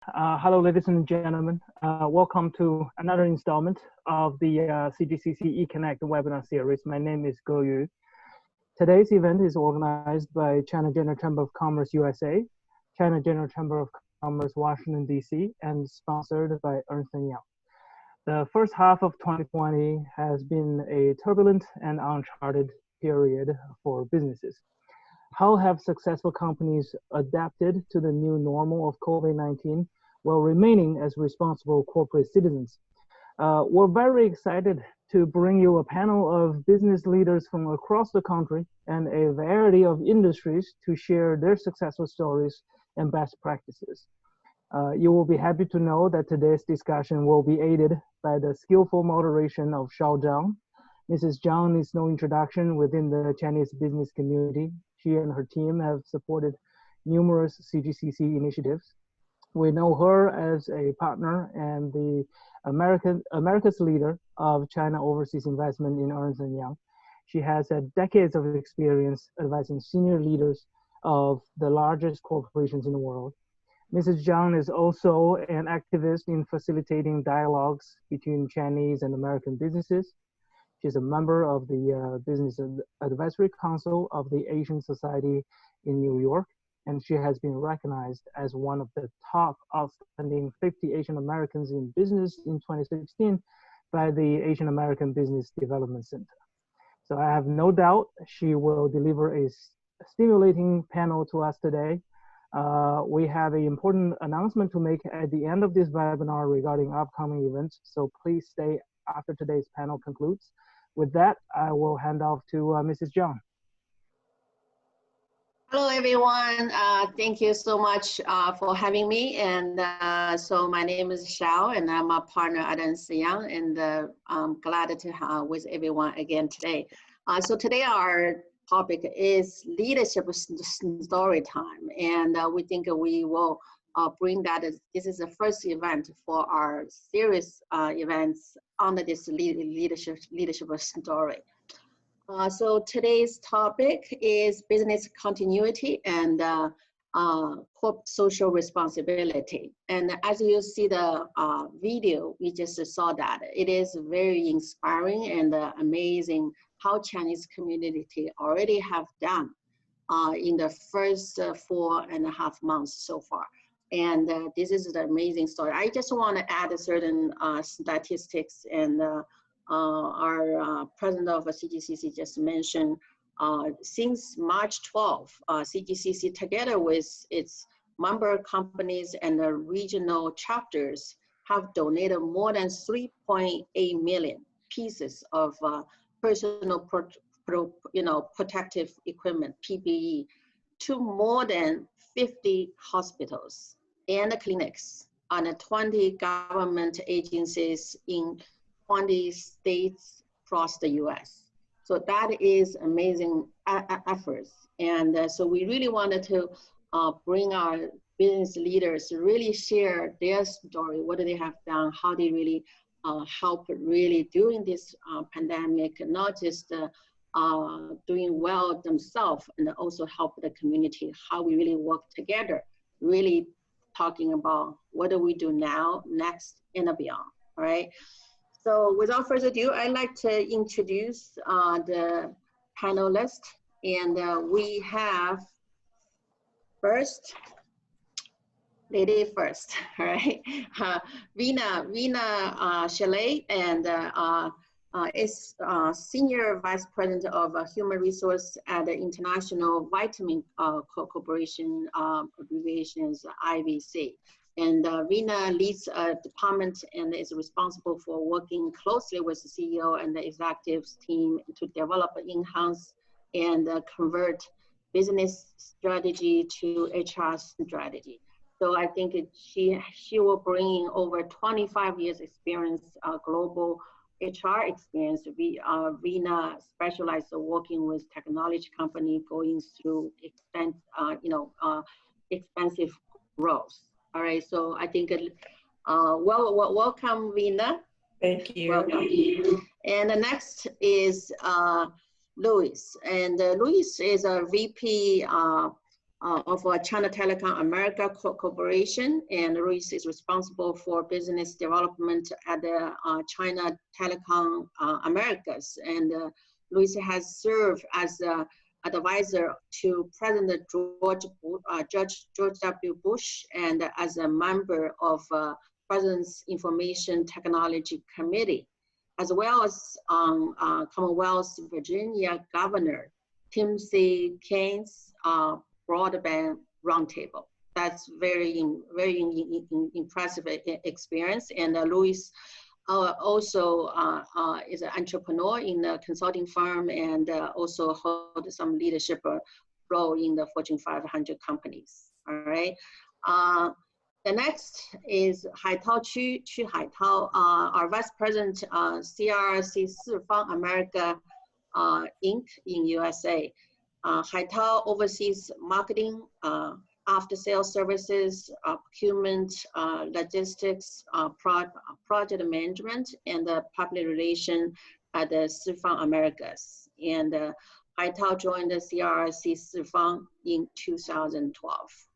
Hello, ladies and gentlemen. Welcome to another installment of the CGCC E-Connect webinar series. My name is Ge Yu. Today's event is organized by China General Chamber of Commerce USA, China General Chamber of Commerce Washington, D.C., and sponsored by Ernst & Young. The first half of 2020 has been a turbulent and uncharted period for businesses. How have successful companies adapted to the new normal of COVID-19 while remaining as responsible corporate citizens? We're very excited to bring you a panel of business leaders from across the country and a variety of industries to share their successful stories and best practices. You will be happy to know that today's discussion will be aided by the skillful moderation of Shao Zhang. Mrs. Zhang needs no introduction within the Chinese business community. She and her team have supported numerous CGCC initiatives. We know her as a partner and the America's leader of China overseas investment in Ernst & Young. She has had decades of experience advising senior leaders of the largest corporations in the world. Mrs. Zhang is also an activist in facilitating dialogues between Chinese and American businesses. She's a member of the Business Advisory Council of the Asian Society in New York, and she has been recognized as one of the top outstanding 50 Asian Americans in business in 2016 by the Asian American Business Development Center. So I have no doubt she will deliver a stimulating panel to us today. We have an important announcement to make at the end of this webinar regarding upcoming events, so please stay after today's panel concludes. With that, I will hand off to Mrs. Zhang. Hello, everyone. Thank you so much for having me. And so my name is Shao, and I'm a partner at Ernst & Young, and I'm glad to with everyone again today. So today our topic is leadership story time, and we think we will bring that as this is the first event for our series events under this leadership story. So today's topic is business continuity and corporate social responsibility. And as you see the video, we just saw that it is very inspiring and amazing how Chinese community already have done in the first 4.5 months so far. And this is the amazing story. I just want to add a certain statistics, and our president of CGCC just mentioned, since March 12, CGCC together with its member companies and the regional chapters have donated more than 3.8 million pieces of personal protective equipment, PPE, to more than 50 hospitals and clinics and 20 government agencies in 20 states across the US. So that is amazing efforts. And so we really wanted to bring our business leaders to really share their story, what they have done, how they really help really during this pandemic, not just doing well themselves, and also help the community, how we really work together, really talking about what do we do now, next, and beyond, all right? So without further ado, I'd like to introduce the panelists. And we have first, lady first, all right? Vina Chalet, and is Senior Vice President of Human Resource at the International Vitamin Corporation, abbreviations IVC. And Vina leads a department and is responsible for working closely with the CEO and the executives team to develop, enhance, and convert business strategy to HR strategy. So I think she will bring over 25 years experience, global HR experience. Vina specialized working with technology company going through expensive growth. All right, so I think, welcome, Vina. Thank you. Welcome. And the next is Luis. And Luis is a VP of China Telecom America Corporation, and Luis is responsible for business development at the China Telecom Americas. And Luis has served as an advisor to President George W. Bush, and as a member of President's Information Technology Committee, as well as Commonwealth Virginia Governor Tim C. Kane's broadband roundtable. That's very impressive experience. And Luis also is an entrepreneur in a consulting firm, and also holds some leadership role in the Fortune 500 companies. All right. The next is Haitao Chu Haitao, our Vice President, CRC Sifang America Inc. in USA. Haitao oversees marketing, after-sales services, procurement, logistics, project management, and public relations at the Sifang Americas. And Haitao joined the CRC Sifang in 2012.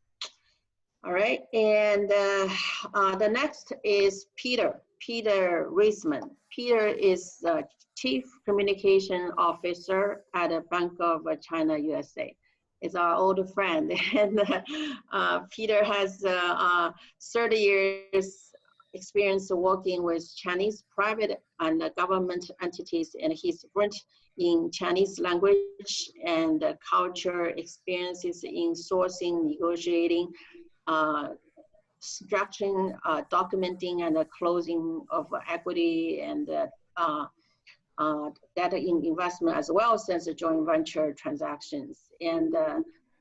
All right, and the next is Peter Reisman. Peter is the Chief Communication Officer at the Bank of China, USA. Is our old friend, and Peter has 30 years experience working with Chinese private and government entities, and he's fluent in Chinese language and culture, experiences in sourcing, negotiating, structuring, documenting, and closing of equity and data in investment, as well as joint venture transactions. And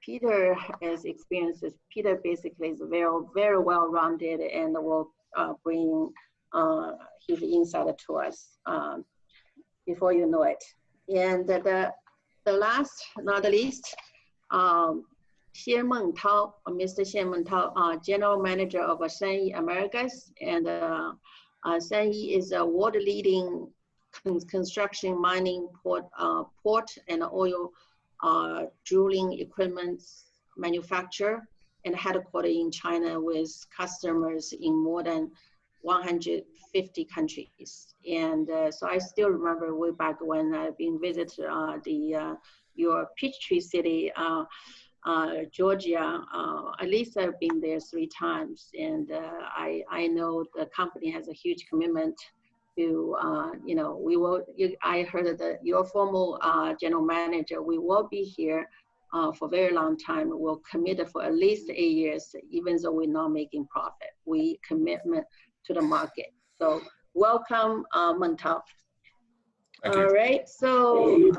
Peter has experiences. Peter basically is very well-rounded, and will bring his insight to us before you know it. And the last, not the least, Xie Mengtao, Mr. Xie Mengtao, General Manager of Shenyi Americas, and Shenyi is a world-leading construction, mining, port and oil drilling equipment manufacturer, and headquartered in China with customers in more than 150 countries. And so I still remember way back when I've been visit your Peachtree City, Georgia. At least I've been there 3 times, and I know the company has a huge commitment to, you know, I heard that your former general manager, we will be here for a very long time. We'll commit for at least 8 years, even though we're not making profit. We commitment to the market. So welcome, Mengtao. All right, so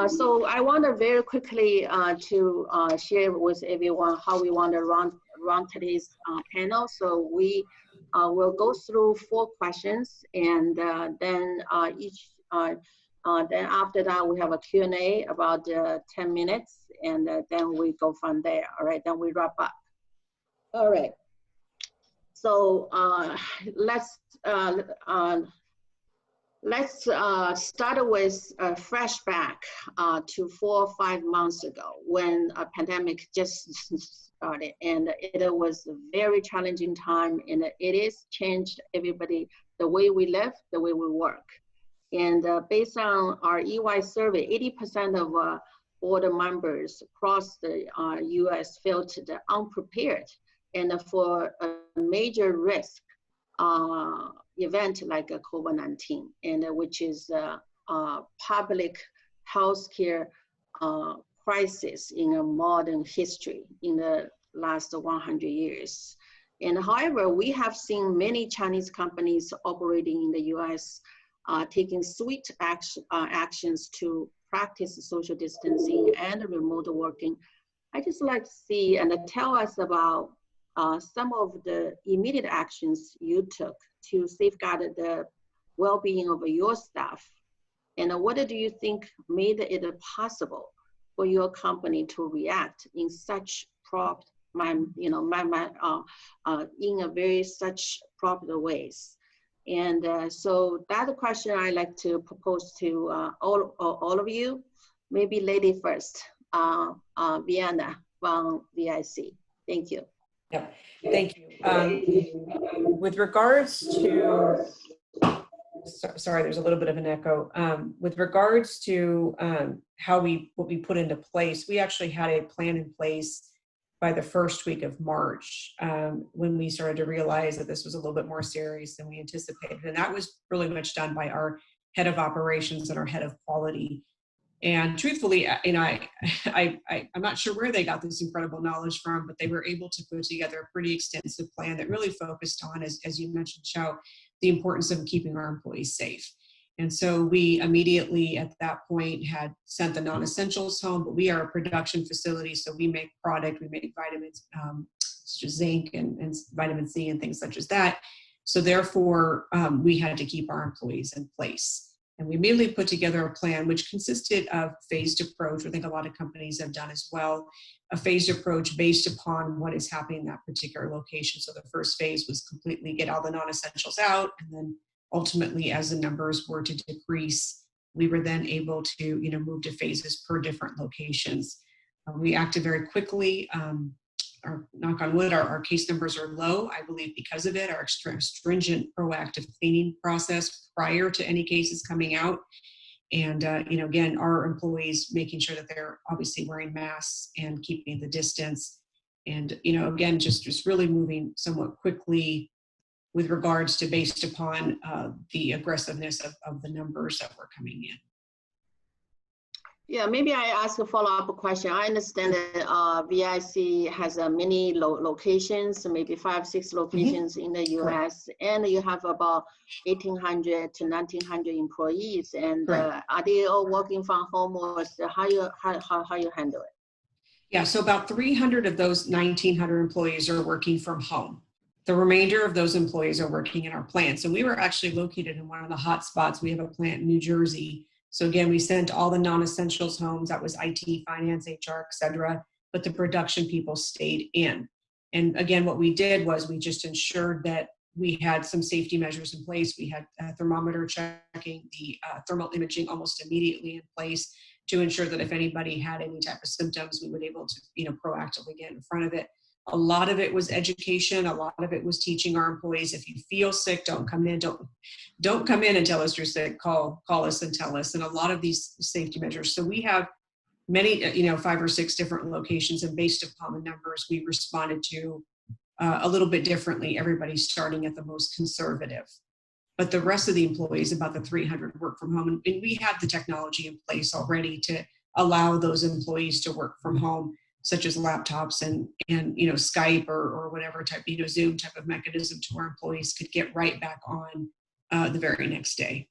so I want to very quickly to share with everyone how we want to run today's panel. So we will go through 4 questions, and then then after that we have a Q&A about 10 minutes, and then we go from there. All right, then we wrap up. All right, so let's start with a flashback to 4 or 5 months ago, when a pandemic just started, and it was a very challenging time, and it is changed everybody, the way we live, the way we work. And based on our EY survey, 80% of all the members across the US felt unprepared, and for a major risk event like COVID-19, and which is public healthcare crisis in a modern history in the last 100 years. And however, we have seen many Chinese companies operating in the US taking swift actions to practice social distancing and remote working. I just like to see and tell us about some of the immediate actions you took to safeguard the well-being of your staff, and what do you think made it possible for your company to react in such prompt, in a very such prompt ways? And so that question I like to propose to all of you. Maybe lady first. Vienna from VIC. Thank you. Yep, thank you. With regards to, sorry, there's a little bit of an echo. With regards to what we put into place, we actually had a plan in place by the first week of March, when we started to realize that this was a little bit more serious than we anticipated. And that was really much done by our head of operations and our head of quality. And truthfully, you know, I'm not sure where they got this incredible knowledge from, but they were able to put together a pretty extensive plan that really focused on, as you mentioned, Xiao, the importance of keeping our employees safe. And so we immediately at that point had sent the non-essentials home, but we are a production facility, so we make product, we make vitamins, such as zinc and vitamin C and things such as that. So therefore, we had to keep our employees in place. And we immediately put together a plan which consisted of phased approach. I think a lot of companies have done as well, a phased approach based upon what is happening in that particular location. So the first phase was completely get all the non-essentials out, and then ultimately, as the numbers were to decrease, we were then able to, you know, move to phases per different locations. We acted very quickly. Our, knock on wood, our case numbers are low, I believe, because of it. Our stringent proactive cleaning process prior to any cases coming out. And, you know, again, our employees making sure that they're obviously wearing masks and keeping the distance. And, you know, again, just really moving somewhat quickly with regards to based upon the aggressiveness of the numbers that were coming in. Yeah, maybe I ask a follow-up question. I understand that VIC has many locations, maybe 5-6 locations in the US, and you have about 1,800 to 1,900 employees. And are they all working from home, or how you handle it? Yeah, so about 300 of those 1,900 employees are working from home. The remainder of those employees are working in our plant. So we were actually located in one of the hot spots. We have a plant in New Jersey. So again, we sent all the non-essentials homes. That was IT, finance, HR, et cetera. But the production people stayed in. And again, what we did was we just ensured that we had some safety measures in place. We had a thermometer checking, the thermal imaging almost immediately in place to ensure that if anybody had any type of symptoms, we would be able to, you know, proactively get in front of it. A lot of it was education. A lot of it was teaching our employees, if you feel sick, don't come in. Don't come in and tell us you're sick. Call us and tell us. And a lot of these safety measures. So we have many, you know, 5 or 6 different locations, and based upon the numbers, we responded to a little bit differently. Everybody's starting at the most conservative. But the rest of the employees, about the 300, work from home. And we have the technology in place already to allow those employees to work from home, such as laptops and you know, Skype or whatever type, you know, Zoom type of mechanism, to where employees could get right back on the very next day.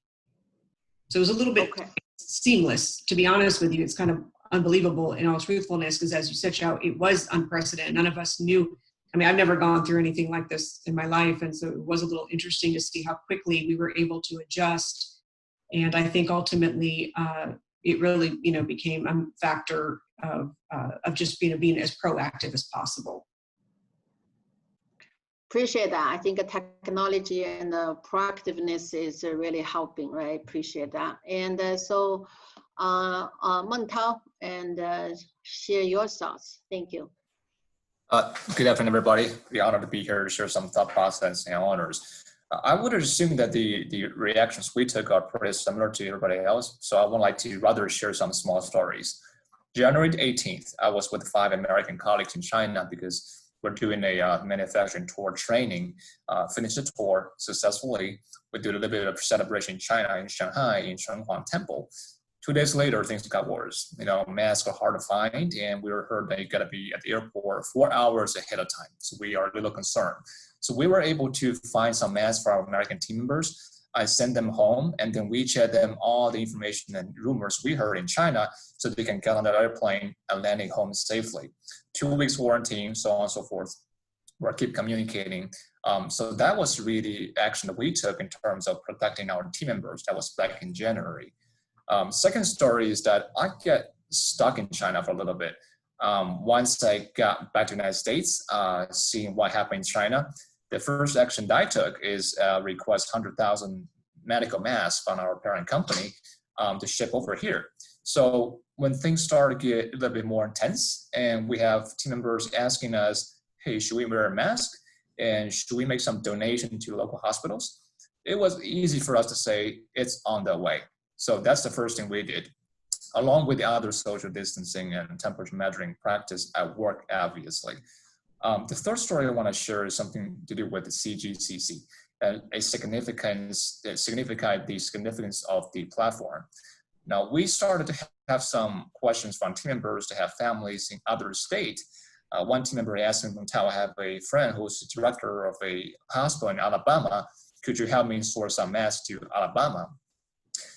So it was a little bit seamless, to be honest with you. It's kind of unbelievable in all truthfulness, because as you said, Xiao, it was unprecedented. None of us knew. I mean, I've never gone through anything like this in my life. And so it was a little interesting to see how quickly we were able to adjust. And I think ultimately it really, you know, became a factor of just being as proactive as possible. Appreciate that. I think the technology and the proactiveness is really helping, right? Appreciate that. And so Mentao, and share your thoughts. Thank you. Good afternoon, everybody. We're honored to be here to share some thought process and honors. I would assume that the reactions we took are pretty similar to everybody else. So I would like to rather share some small stories. January 18th, I was with 5 American colleagues in China because we're doing a manufacturing tour training. Finished the tour successfully. We did a little bit of celebration in China, in Shanghai, in Shenhuang Temple. 2 days later, things got worse. You know, masks are hard to find, and we were heard that you got to be at the airport 4 hours ahead of time. So we are a little concerned. So we were able to find some masks for our American team members. I sent them home, and then we chat them all the information and rumors we heard in China, so they can get on that airplane and landing home safely. 2 weeks quarantine, so on and so forth. We'll keep communicating. So that was really the action that we took in terms of protecting our team members. That was back in January. Second story is that I get stuck in China for a little bit. Once I got back to the United States, seeing what happened in China, the first action that I took is request 100,000 medical masks from our parent company to ship over here. So when things start to get a little bit more intense and we have team members asking us, hey, should we wear a mask? And should we make some donation to local hospitals? It was easy for us to say it's on the way. So that's the first thing we did, along with the other social distancing and temperature measuring practice at work, obviously. The third story I want to share is something to do with the CGCC, and the significance of the platform. Now, we started to have some questions from team members to have families in other states. One team member asked me one time, I have a friend who's the director of a hospital in Alabama. Could you help me source some masks to Alabama?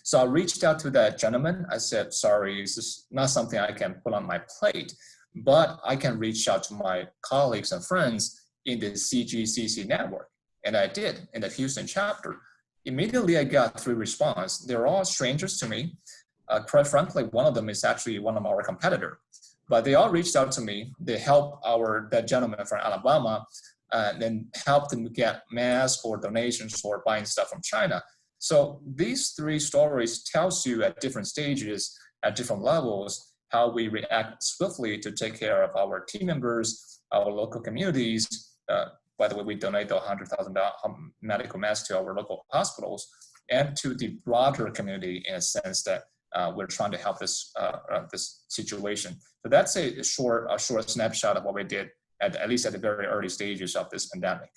So I reached out to that gentleman. I said, sorry, this is not something I can put on my plate, but I can reach out to my colleagues and friends in the CGCC network. And I did in the Houston chapter. Immediately I got 3 responses. They're all strangers to me. Quite frankly, one of them is actually one of our competitors. But they all reached out to me. They helped that gentleman from Alabama and then helped them get masks or donations or buying stuff from China. So these 3 stories tells you at different stages, at different levels, how we react swiftly to take care of our team members, our local communities. By the way, we donate the 100,000 medical masks to our local hospitals and to the broader community in a sense that we're trying to help this situation. So that's a short snapshot of what we did at least at the very early stages of this pandemic.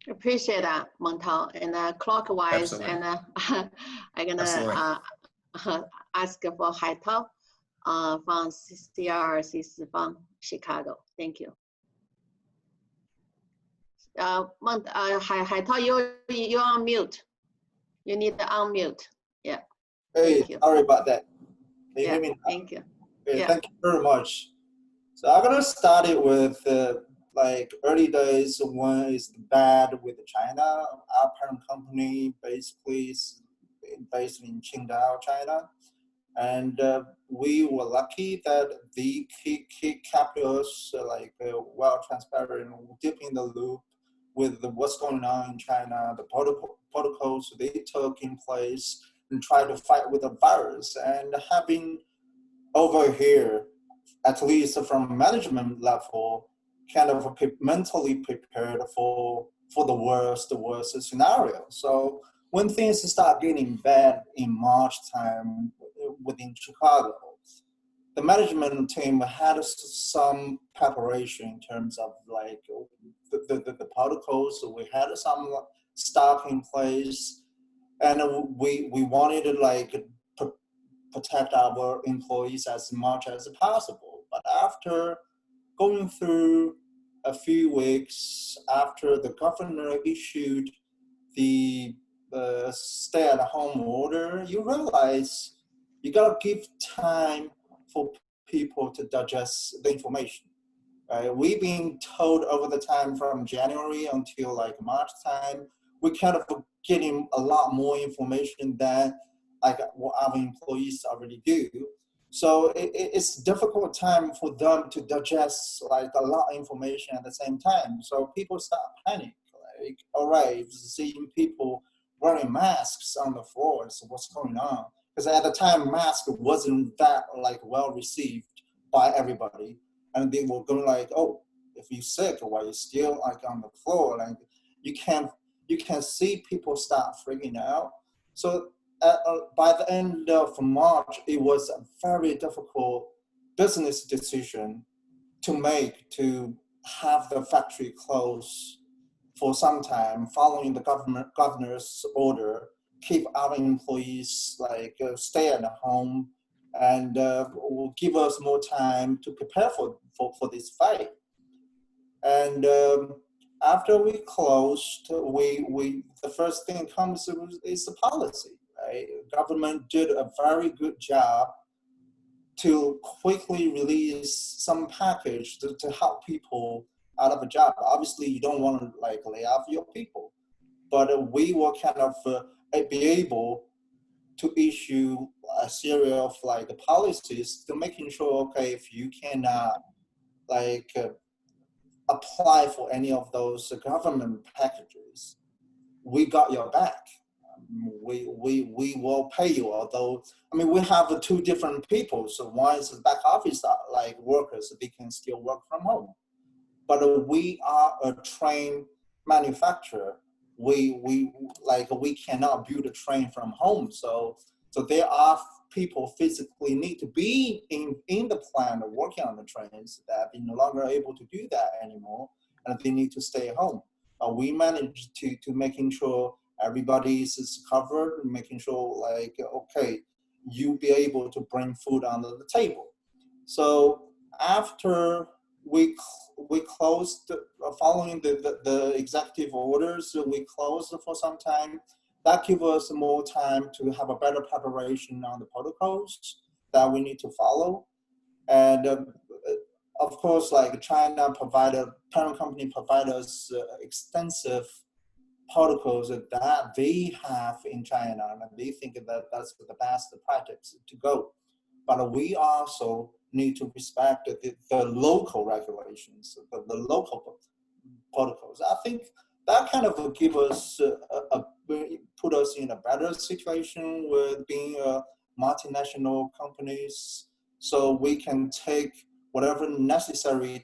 Appreciate that, Montal. And clockwise, Absolutely. and I'm gonna ask for Haitao from CRCC from Chicago. Thank you. Haitao, you're on mute. You need to unmute. Yeah. Hey, sorry about that. Can you hear me now? Thank you. Okay, Yeah. thank you very much. So I'm gonna start it with like early days when it's bad with China. Our parent company basically is based in Qingdao, China, and we were lucky that they kept us well transparent, deep in the loop with what's going on in China, the protocols they took in place, and try to fight with the virus. And having over here, at least from management level, kind of mentally prepared for the worst scenario. So when things start getting bad in March time within Chicago, the management team had some preparation in terms of like the protocols. We had some stock in place, and we wanted to like protect our employees as much as possible. But after going through a few weeks after the governor issued the stay-at-home order, you realize you gotta give time for people to digest the information. We've been told over the time from January until like March time, we kind of getting a lot more information than like what our employees already do. So it's a difficult time for them to digest like a lot of information at the same time. So people start panic, like, all right, seeing people wearing masks on the floor, so what's going on? Because at the time, mask wasn't that like well received by everybody. And they were going like, oh, if you're sick, why you still like on the floor? Like you can see people start freaking out. So by the end of March, it was a very difficult business decision to make to have the factory close for some time following the governor's order, keep our employees like stay at home and will give us more time to prepare for this fight. And after we closed, the first thing comes is the policy. Right? Government did a very good job to quickly release some package to help people out of a job. Obviously, you don't want to like lay off your people, but we will kind of be able to issue a series of like policies to making sure, okay, if you cannot like apply for any of those government packages, we got your back. we will pay you. Although, I mean, we have two different people. So one is back office like workers, they can still work from home. But we are a train manufacturer. We cannot build a train from home. So there are people physically need to be in the plant working on the trains that they're no longer able to do that anymore, and they need to stay home. We managed to making sure everybody is covered, making sure like, okay, you be able to bring food on the table. So after we closed, following the executive orders, we closed for some time. That gives us more time to have a better preparation on the protocols that we need to follow. And of course, like China parent company provided us extensive protocols that they have in China, and they think that that's the best practice to go. But we also need to respect the local regulations, the local protocols. I think that kind of give us put us in a better situation with being a multinational companies, so we can take whatever necessary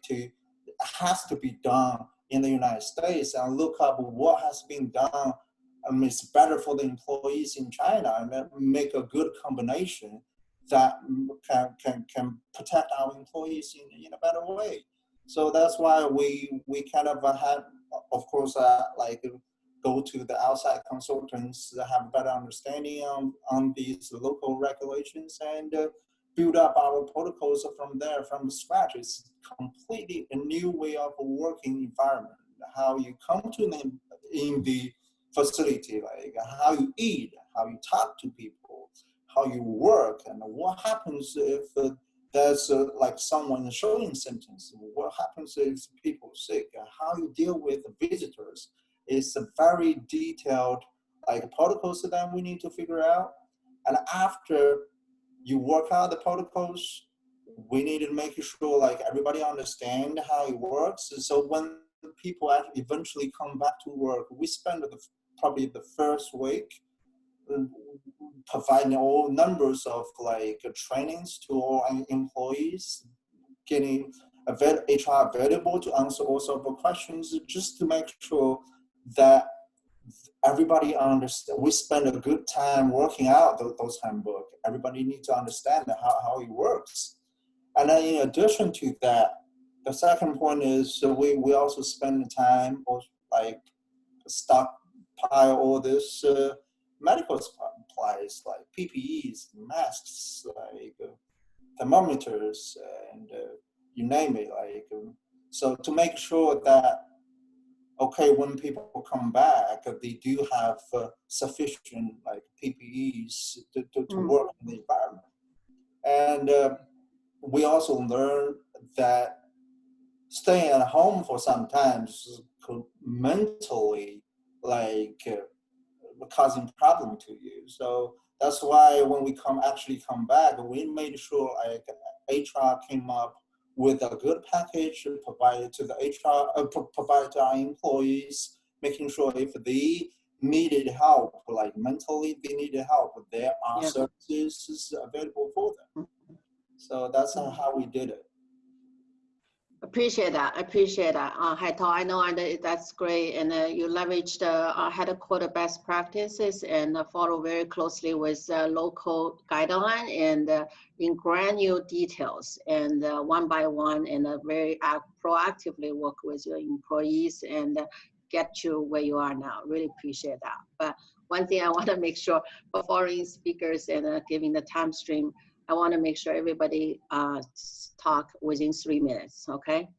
has to be done in the United States and look up what has been done. I mean, it's better for the employees in China, and make a good combination that can protect our employees in a better way. So that's why we kind of had, of course, like go to the outside consultants that have better understanding on these local regulations, and build up our protocols from there, from scratch. It's completely a new way of working environment. How you come to them in the facility, like how you eat, how you talk to people, how you work, and what happens if there's like someone showing symptoms, what happens if people are sick, how you deal with visitors. It's a very detailed like protocols that we need to figure out. And after you work out the protocols, we need to make sure like everybody understand how it works. And so when people actually eventually come back to work, we spend probably the first week providing all numbers of like trainings to all employees, getting HR available to answer all sorts of questions, just to make sure that everybody understands. We spend a good time working out those handbooks. Everybody needs to understand how it works. And then in addition to that, the second point is we also spend the time or like stockpile all this medical supplies like PPEs, masks, like thermometers, and you name it. Like so to make sure that okay, when people come back, they do have sufficient like PPEs to work in the environment. And we also learned that staying at home for some times could mentally like causing problem to you. So that's why when we actually come back, we made sure like HR came up with a good package provided to the HR, provided to our employees, making sure if they needed help, like mentally they needed help, there are services available for them. So that's how we did it. Appreciate that. Haitao, I know that's great, and you leveraged headquarter best practices and follow very closely with local guideline and in granular details, and one by one, and very proactively work with your employees and get you where you are now. Really appreciate that. But one thing I want to make sure for foreign speakers and giving the time stream, I want to make sure everybody talk within 3 minutes, okay?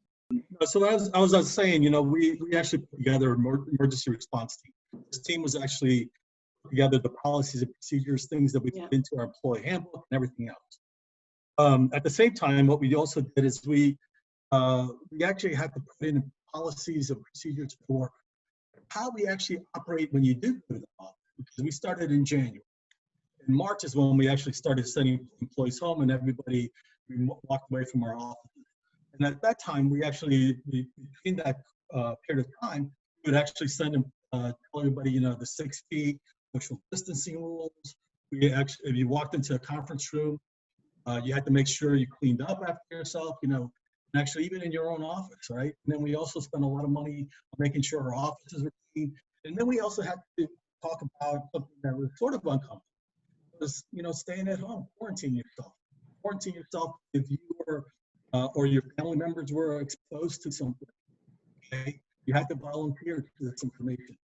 So as I was saying, you know, we actually put together an emergency response team. This team was actually put together the policies and procedures, things that we put into our employee handbook and everything else. At the same time, what we also did is we actually had to put in policies and procedures for how we actually operate when you do go to the office, because we started in January. In March is when we actually started sending employees home, and everybody walked away from our office. And at that time, we actually, in that period of time, we would actually send them, tell everybody, you know, the 6 feet, social distancing rules. We actually, if you walked into a conference room, you had to make sure you cleaned up after yourself, you know, and actually even in your own office, right? And then we also spent a lot of money on making sure our offices were clean. And then we also had to talk about something that was sort of uncomfortable. It was, you know, staying at home, quarantine yourself. Quarantine yourself if you were or your family members were exposed to something. Okay? You had to volunteer to this information.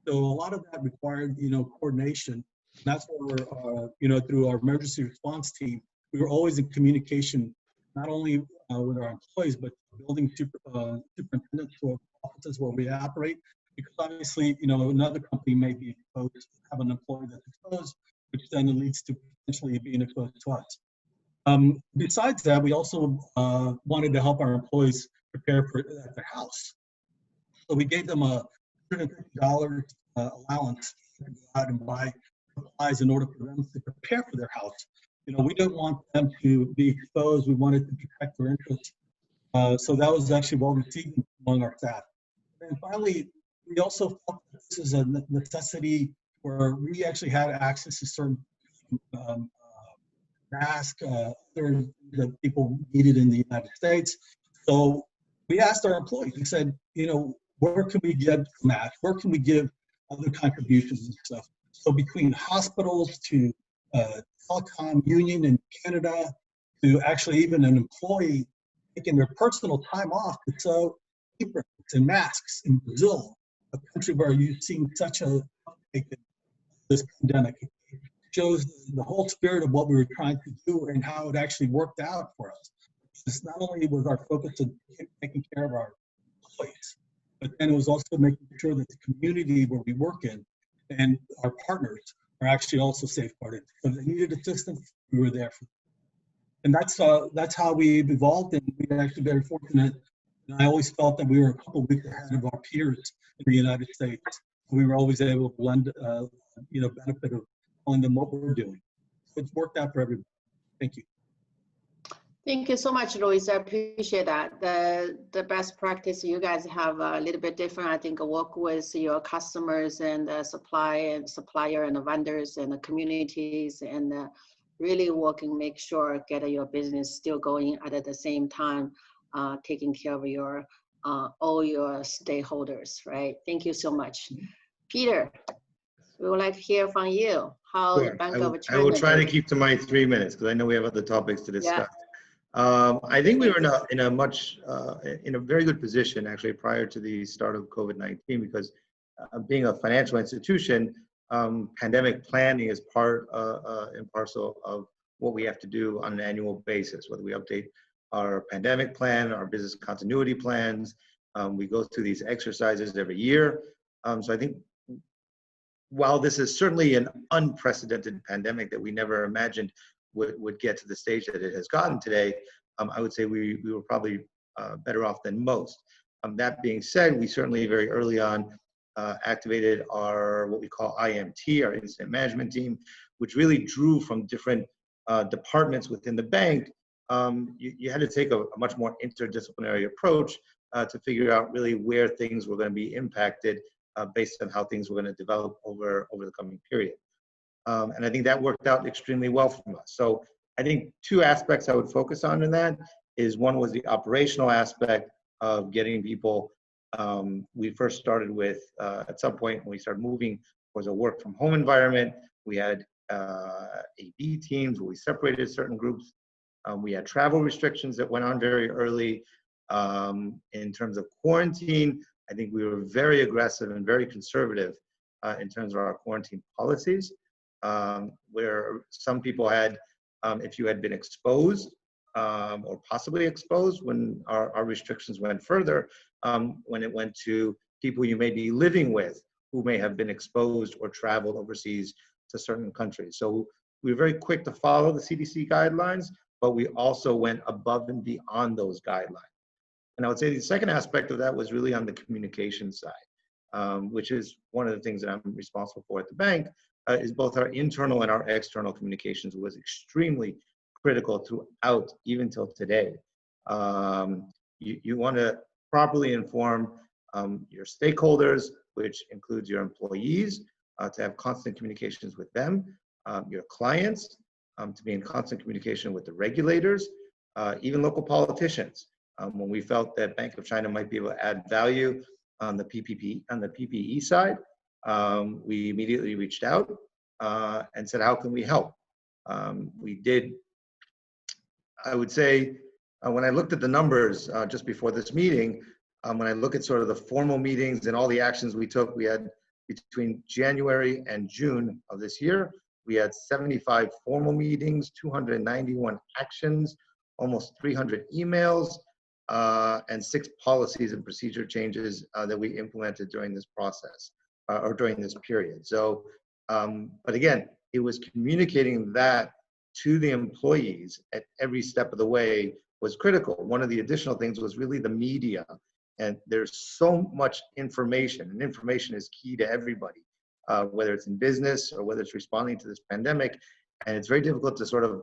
So a lot of that required, you know, coordination. And that's where we're, you know, through our emergency response team, we were always in communication, not only with our employees, but building superintendents or offices where we operate. Because obviously, you know, another company may be exposed, have an employee that's exposed, which then leads to potentially being exposed to us. Besides that, we also wanted to help our employees prepare for at their house. So we gave them a $150 allowance to go out and buy supplies in order for them to prepare for their house. You know, we didn't want them to be exposed. We wanted to protect their interests. So that was actually well received among our staff. And finally, we also felt that this is a necessity where we actually had access to certain masks, other that people needed in the United States. So we asked our employees, we said, you know, where can we get masks? Where can we give other contributions and stuff? So between hospitals to telecom union in Canada, to actually even an employee taking their personal time off to sew aprons and masks in Brazil, a country where you've seen such a uptake in this pandemic. It shows the whole spirit of what we were trying to do and how it actually worked out for us. It's not only was our focus on taking care of our employees, but then it was also making sure that the community where we work in and our partners are actually also safeguarded. So if they needed assistance, we were there for them. And that's how we've evolved, and we're actually very fortunate. And I always felt that we were a couple of weeks ahead of our peers in the United States. We were always able to lend, you know, benefit of telling them what we're doing. So it's worked out for everybody. Thank you. Thank you so much, Luis. I appreciate that. The best practice you guys have a little bit different. I think work with your customers and the supplier and the vendors and the communities and really working, make sure get your business still going at the same time, taking care of your all your stakeholders, right? Thank you so much. Peter, we would like to hear from you. How Sure. the Bank of China. I will try to keep to my 3 minutes because I know we have other topics to discuss. Yeah. I think we were in a very good position actually prior to the start of COVID-19 because being a financial institution, pandemic planning is part and parcel of what we have to do on an annual basis, whether we update our pandemic plan, our business continuity plans. We go through these exercises every year. So I think while this is certainly an unprecedented pandemic that we never imagined would get to the stage that it has gotten today, I would say we were probably better off than most. That being said, we certainly very early on activated our what we call IMT, our incident management team, which really drew from different departments within the bank. You had to take a much more interdisciplinary approach to figure out really where things were going to be impacted based on how things were going to develop over the coming period. And I think that worked out extremely well for us. So I think two aspects I would focus on in that is one was the operational aspect of getting people. We first started with, at some point when we started moving towards a work from home environment, we had AB teams where we separated certain groups. We had travel restrictions that went on very early. In terms of quarantine, I think we were very aggressive and very conservative in terms of our quarantine policies, where some people had, if you had been exposed or possibly exposed when our restrictions went further, when it went to people you may be living with who may have been exposed or traveled overseas to certain countries. So we were very quick to follow the CDC guidelines, but we also went above and beyond those guidelines. And I would say the second aspect of that was really on the communication side, which is one of the things that I'm responsible for at the bank, is both our internal and our external communications was extremely critical throughout, even till today. You want to properly inform your stakeholders, which includes your employees, to have constant communications with them, your clients, to be in constant communication with the regulators, even local politicians. When we felt that Bank of China might be able to add value on the PPE side, we immediately reached out and said, how can we help? We did, I would say, when I looked at the numbers just before this meeting, when I look at sort of the formal meetings and all the actions we took, we had between January and June of this year, we had 75 formal meetings, 291 actions, almost 300 emails, and 6 policies and procedure changes that we implemented during this process or during this period. So, but again, it was communicating that to the employees at every step of the way was critical. One of the additional things was really the media. And there's so much information, and information is key to everybody, whether it's in business or whether it's responding to this pandemic. And it's very difficult to sort of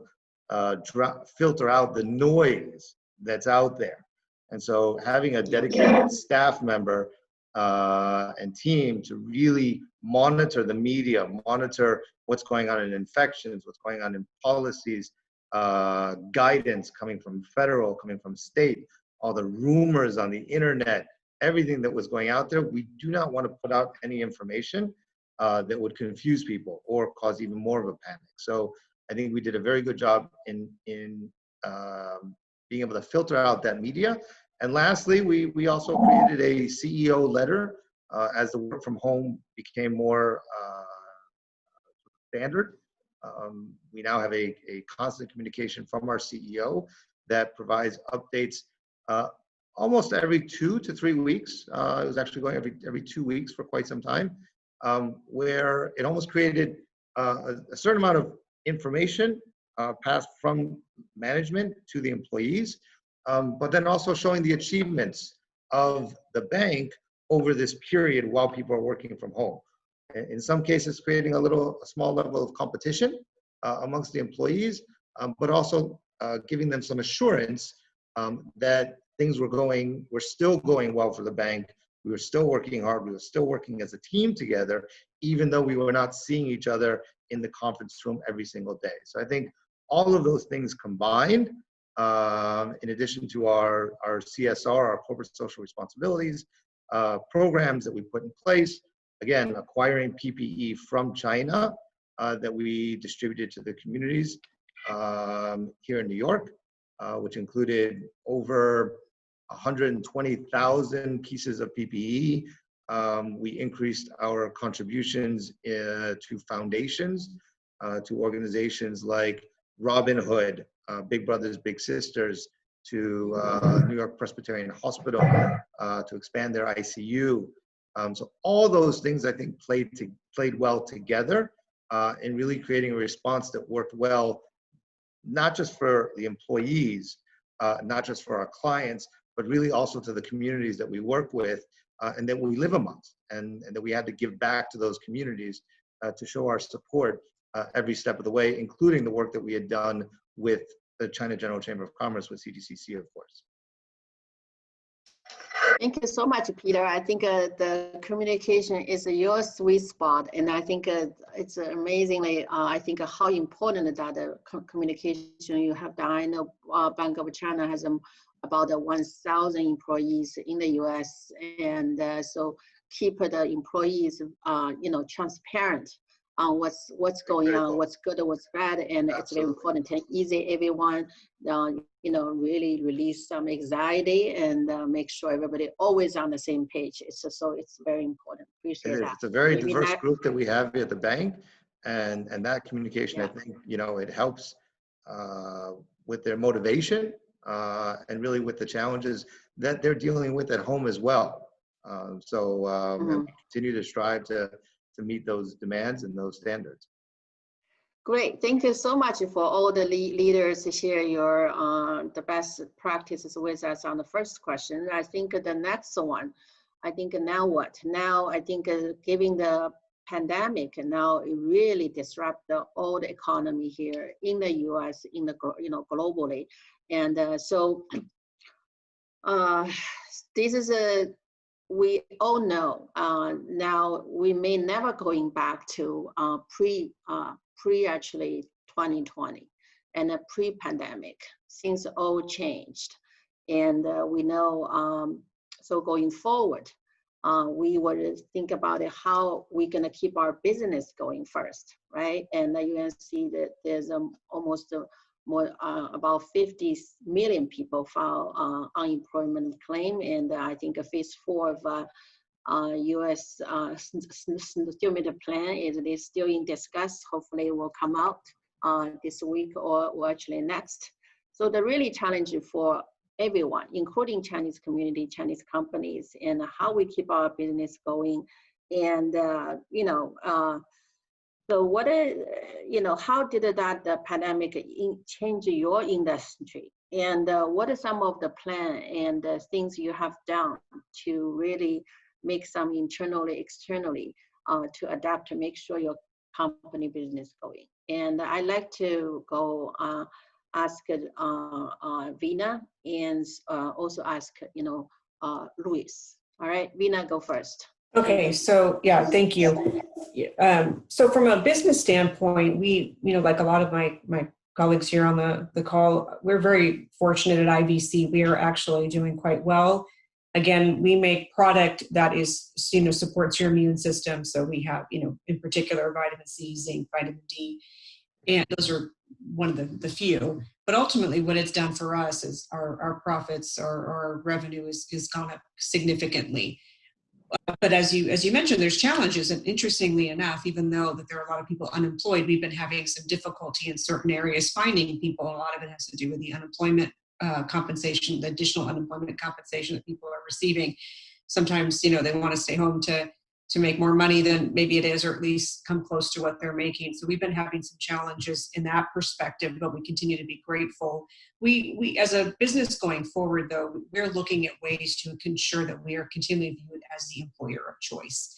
filter out the noise that's out there. And so having a dedicated staff member and team to really monitor the media, monitor what's going on in infections, what's going on in policies, guidance coming from federal, coming from state, all the rumors on the internet, everything that was going out there. We do not want to put out any information that would confuse people or cause even more of a panic. So I think we did a very good job in being able to filter out that media. And lastly, we also created a CEO letter as the work from home became more standard. We now have a constant communication from our CEO that provides updates almost every 2 to 3 weeks. It was actually going every 2 weeks for quite some time, where it almost created a certain amount of information passed from management to the employees, but then also showing the achievements of the bank over this period while people are working from home. In some cases, creating a small level of competition amongst the employees, but also giving them some assurance that things were still going well for the bank. We were still working hard. We were still working as a team together, even though we were not seeing each other in the conference room every single day. So I think all of those things combined, in addition to our CSR, our corporate social responsibilities, programs that we put in place, again, acquiring PPE from China that we distributed to the communities here in New York, which included over 120,000 pieces of PPE. We increased our contributions to foundations, to organizations like Robin Hood, Big Brothers Big Sisters, to New York Presbyterian Hospital, to expand their ICU. So all those things, I think, played well together in really creating a response that worked well, not just for the employees, not just for our clients, but really also to the communities that we work with and that we live amongst, and that we had to give back to those communities to show our support every step of the way, including the work that we had done with the China General Chamber of Commerce, with CGCC, of course. Thank you so much, Peter. I think the communication is your sweet spot, and I think it's amazingly, I think how important that communication you have done. I know Bank of China has about 1,000 employees in the U.S., and so keep the employees, transparent on what's going on, what's good, what's bad, and it's very important to ease everyone, really release some anxiety and make sure everybody always on the same page. It's very important. Appreciate that. It's a very diverse group that we have here at the bank, and that communication, I think, it helps with their motivation and really with the challenges that they're dealing with at home as well. And we continue to strive to meet those demands and those standards. Great, thank you so much for all the leaders to share your the best practices with us on the first question. I think the next one, I think now what? Now I think given the pandemic, and now it really disrupt the whole economy here in the U.S., in the globally, and so this is we all know now we may never going back to pre actually 2020 and a pre-pandemic. Things all changed, and we know. So going forward, we would think about it, how we're gonna keep our business going first, right? And you can see that there's almost more about 50 million people file unemployment claim, and I think phase 4 of U.S. stimulus plan is still in discuss. Hopefully, it will come out this week or actually next. So the really challenge for everyone, including Chinese community, Chinese companies, and how we keep our business going, and so what is, how did the pandemic change your industry? And what are some of the plan and things you have done to really make some internally, externally to adapt to make sure your company business going? And I'd like to go ask Vina and also ask, Luis. All right, Vina, go first. Okay, so yeah, thank you. So from a business standpoint, we, like a lot of my colleagues here on the call, we're very fortunate at IBC. We are actually doing quite well. Again, we make product that is, supports your immune system. So we have, in particular, vitamin C, zinc, vitamin D, and those are one of the few. But ultimately, what it's done for us is our profits, our revenue is gone up significantly. But as you mentioned, there's challenges, and interestingly enough, even though that there are a lot of people unemployed, we've been having some difficulty in certain areas finding people. A lot of it has to do with the unemployment compensation, the additional unemployment compensation that people are receiving. Sometimes, they want to stay home to make more money than maybe it is, or at least come close to what they're making. So we've been having some challenges in that perspective, but we continue to be grateful. We as a business going forward, though, we're looking at ways to ensure that we are continually viewed as the employer of choice.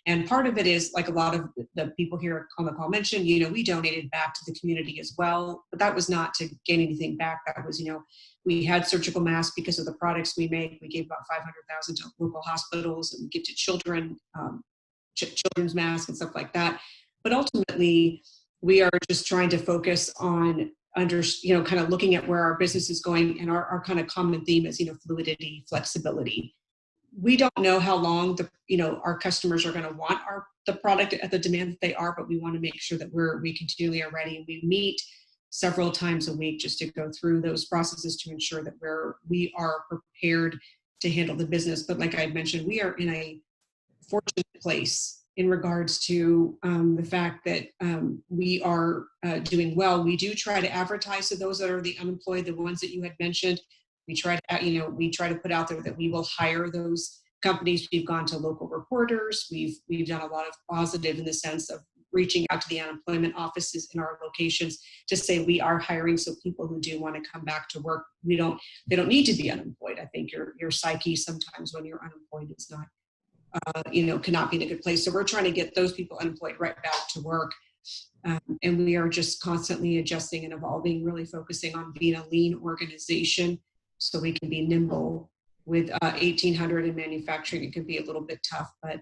And part of it is, like a lot of the people here on the call mentioned, we donated back to the community as well, but that was not to gain anything back. That was, we had surgical masks because of the products we make. We gave about 500,000 to local hospitals, and we give to children, children's masks and stuff like that. But ultimately, we are just trying to focus on kind of looking at where our business is going, and our kind of common theme is, fluidity, flexibility. We don't know how long our customers are going to want the product at the demand that they are, but we want to make sure that we continually are ready, and we meet several times a week just to go through those processes to ensure that we are prepared to handle the business. But like I mentioned, we are in a fortunate place in regards to the fact that we are doing well. We do try to advertise to those that are the unemployed, the ones that you had mentioned. We try to put out there that we will hire those companies. We've gone to local reporters. We've done a lot of positive in the sense of reaching out to the unemployment offices in our locations to say we are hiring, so people who do want to come back to work, they don't need to be unemployed. I think your psyche sometimes when you're unemployed is not, cannot be in a good place. So we're trying to get those people unemployed right back to work. And we are just constantly adjusting and evolving, really focusing on being a lean organization so we can be nimble. With 1,800 in manufacturing, it can be a little bit tough, but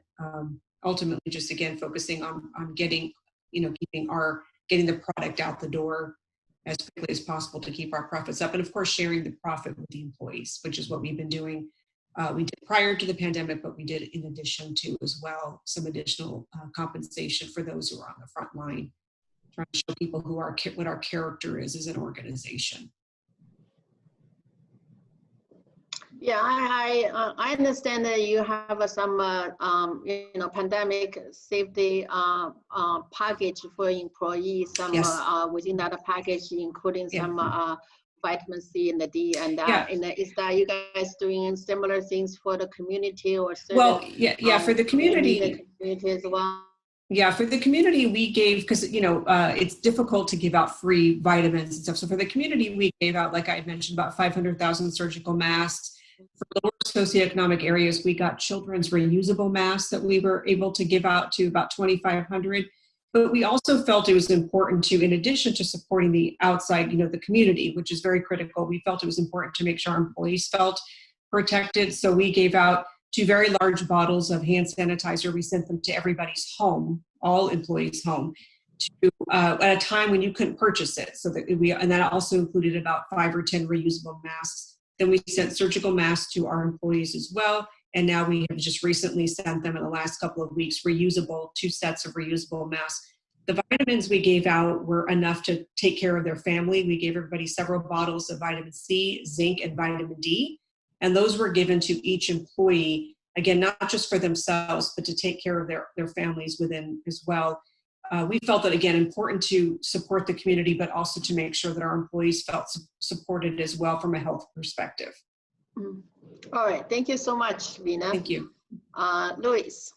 ultimately just again focusing on getting getting the product out the door as quickly as possible to keep our profits up, and of course sharing the profit with the employees, which is what we've been doing. We did prior to the pandemic, but we did in addition to as well some additional compensation for those who are on the front line, trying to show people what our character is as an organization. Yeah, I understand that you have some pandemic safety package for employees. Some Yes. Within that package, including Yeah. some vitamin C and the D, and is that you guys doing similar things for the community or certain, well, yeah, for the community as well? Yeah, for the community, we gave, because, it's difficult to give out free vitamins and stuff. So for the community, we gave out, like I had mentioned, about 500,000 surgical masks. For lower socioeconomic areas, we got children's reusable masks that we were able to give out to about 2,500. But we also felt it was important to, in addition to supporting the outside, the community, which is very critical, we felt it was important to make sure our employees felt protected. So we gave out 2 very large bottles of hand sanitizer. We sent them to everybody's home, all employees' home, at a time when you couldn't purchase it. So that and that also included about 5 or 10 reusable masks. Then we sent surgical masks to our employees as well. And now we have just recently sent them in the last couple of weeks, 2 sets of reusable masks. The vitamins we gave out were enough to take care of their family. We gave everybody several bottles of vitamin C, zinc, and vitamin D. And those were given to each employee, again, not just for themselves, but to take care of their families within as well. We felt that, again, important to support the community, but also to make sure that our employees felt supported as well from a health perspective. Mm. All right, thank you so much, Vina. Thank you. Luis.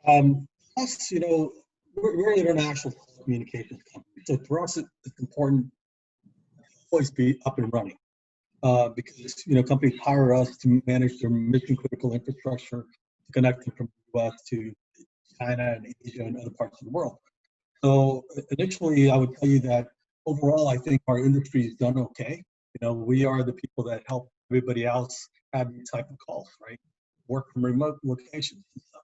Us, we're an international communications company. So for us, it's important to always be up and running because, companies hire us to manage their mission critical infrastructure to connect them from the US to China and Asia and other parts of the world. So initially, I would tell you that overall, I think our industry has done okay. We are the people that help everybody else have these type of calls, right? Work from remote locations and stuff.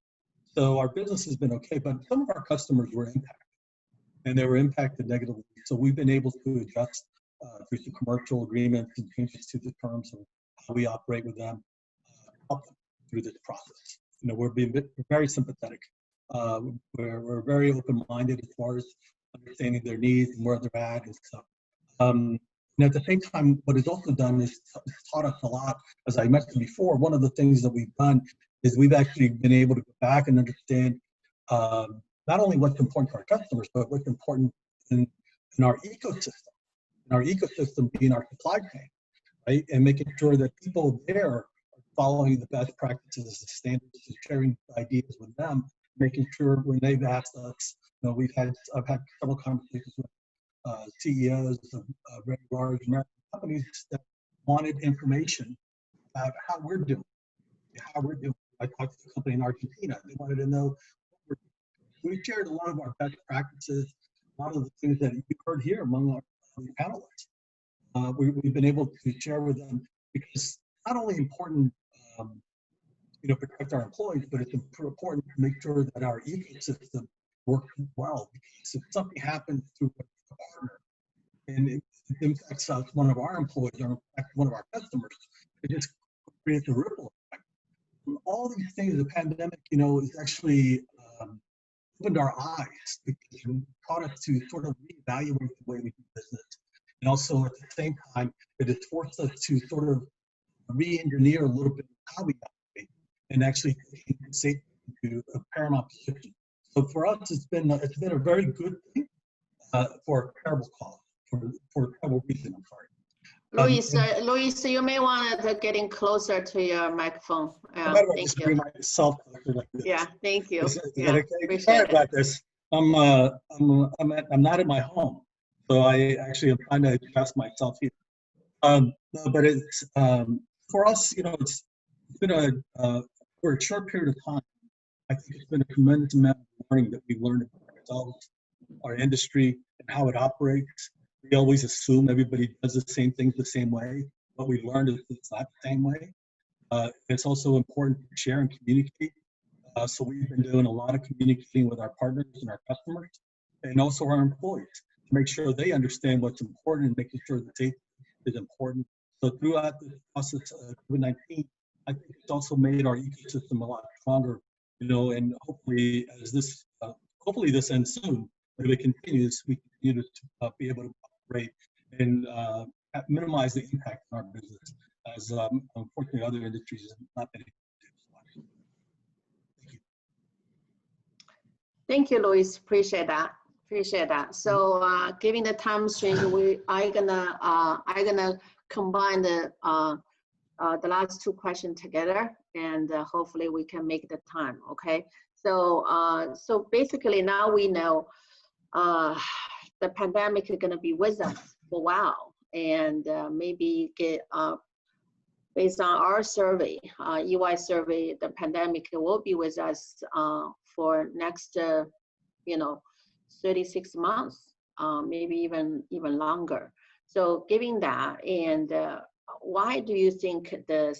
So our business has been okay, but some of our customers were impacted, and they were impacted negatively. So we've been able to adjust through some commercial agreements and changes to the terms of how we operate with them, help them through this process. We're being very sympathetic. We're very open-minded as far as understanding their needs and where they're at and stuff. And at the same time, what it's also done is taught us a lot. As I mentioned before, one of the things that we've done is we've actually been able to go back and understand not only what's important to our customers, but what's important in our ecosystem. And our ecosystem being our supply chain, right? And making sure that people there are following the best practices, the standards, and sharing ideas with them, making sure when they've asked us, I've had several conversations with CEOs of very large American companies that wanted information about how we're doing. I talked to a company in Argentina. They wanted to know what we're doing. We shared a lot of our best practices, a lot of the things that you've heard here among our panelists. We've been able to share with them because it's not only important protect our employees, but it's important to make sure that our ecosystem works well. Because if something happens to a partner and it impacts us, one of our employees, or impacts one of our customers, it just creates a ripple effect. And all these things, the pandemic, has actually opened our eyes because it taught us to sort of reevaluate the way we do business. And also at the same time, it has forced us to sort of re-engineer a little bit how we operate and actually take safety to a paramount position. So for us, it's been a very good thing for a terrible cause, for a terrible reason, I'm sorry. Luis, you may want to get in closer to your microphone. Thank you. Myself like this. Yeah, thank you. Is that okay? Sorry about this. I'm not in my home, so I'm trying to adjust myself here. But it's for us, it's been for a short period of time. I think it's been a tremendous amount of learning that we've learned about ourselves, our industry, and how it operates. We always assume everybody does the same things the same way. What we've learned is it's not the same way. It's also important to share and communicate. So we've been doing a lot of communicating with our partners and our customers, and also our employees to make sure they understand what's important and making sure that safety is important. So throughout the process of COVID-19, I think it's also made our ecosystem a lot stronger, and hopefully as this, hopefully this ends soon, but if it continues, we continue to be able to operate and minimize the impact on our business, as unfortunately other industries have not been able to do. Thank you. Thank you, Luis. Appreciate that. So, given the time constraint, I'm gonna combine the last two questions together, and hopefully we can make the time. Okay. So, so basically now we know the pandemic is gonna be with us for a while, and maybe get based on our survey, EY survey, the pandemic will be with us for next 36 months, maybe even longer. So given that, and why do you think the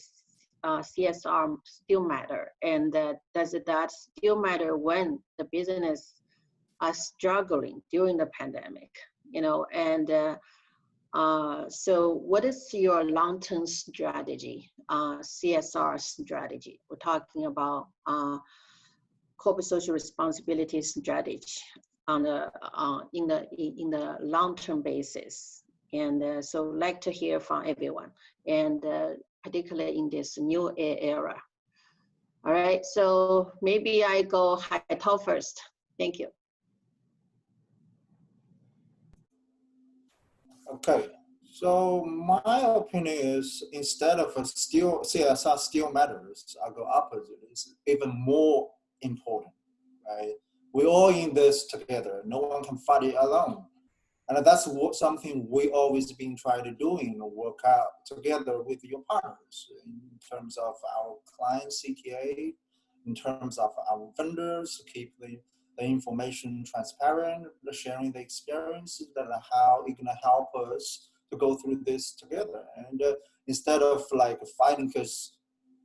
CSR still matter, and does that still matter when the business are struggling during the pandemic? You know, and so what is your long-term strategy, CSR strategy? We're talking about corporate social responsibility strategy on the in the long-term basis, and so like to hear from everyone, and particularly in this new era. All right, so maybe I go Haitou first. Thank you. Okay, so my opinion is instead of CSR still matters, I go opposite. It's even more important, right? We're all in this together. No one can fight it alone. And that's something we always been trying to do, work out together with your partners in terms of our clients, CTA, in terms of our vendors, keep the information transparent, sharing the experiences that how it's gonna help us to go through this together. And instead of like fighting, because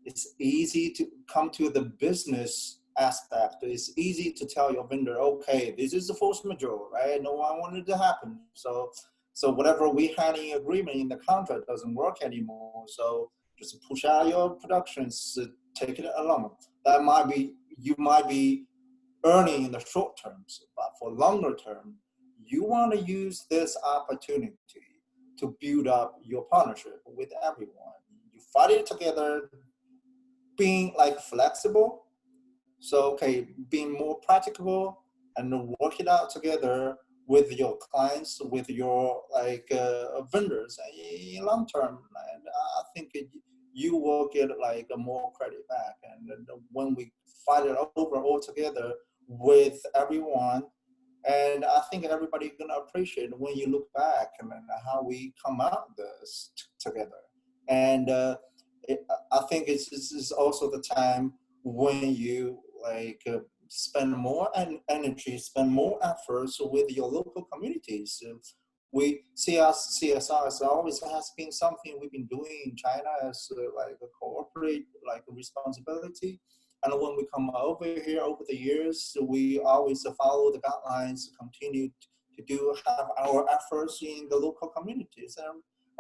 it's easy to come to the business aspect. It's easy to tell your vendor, okay, this is the force majeure, right? No one wanted to happen. So whatever we had in agreement in the contract doesn't work anymore. So just push out your productions, take it along. That might be, you might be earning in the short terms, but for longer term, you want to use this opportunity to build up your partnership with everyone. You fight it together, being like flexible. So, okay, being more practical and work it out together with your clients, with your vendors in long term. And I think you will get like a more credit back. And when we fight it over all together with everyone, and I think everybody's gonna appreciate it when you look back and how we come out this together. And I think this is also the time when you spend more energy, spend more efforts with your local communities. We CSR always has been something we've been doing in China as a corporate responsibility. And when we come over here over the years, we always follow the guidelines, continue to have our efforts in the local communities.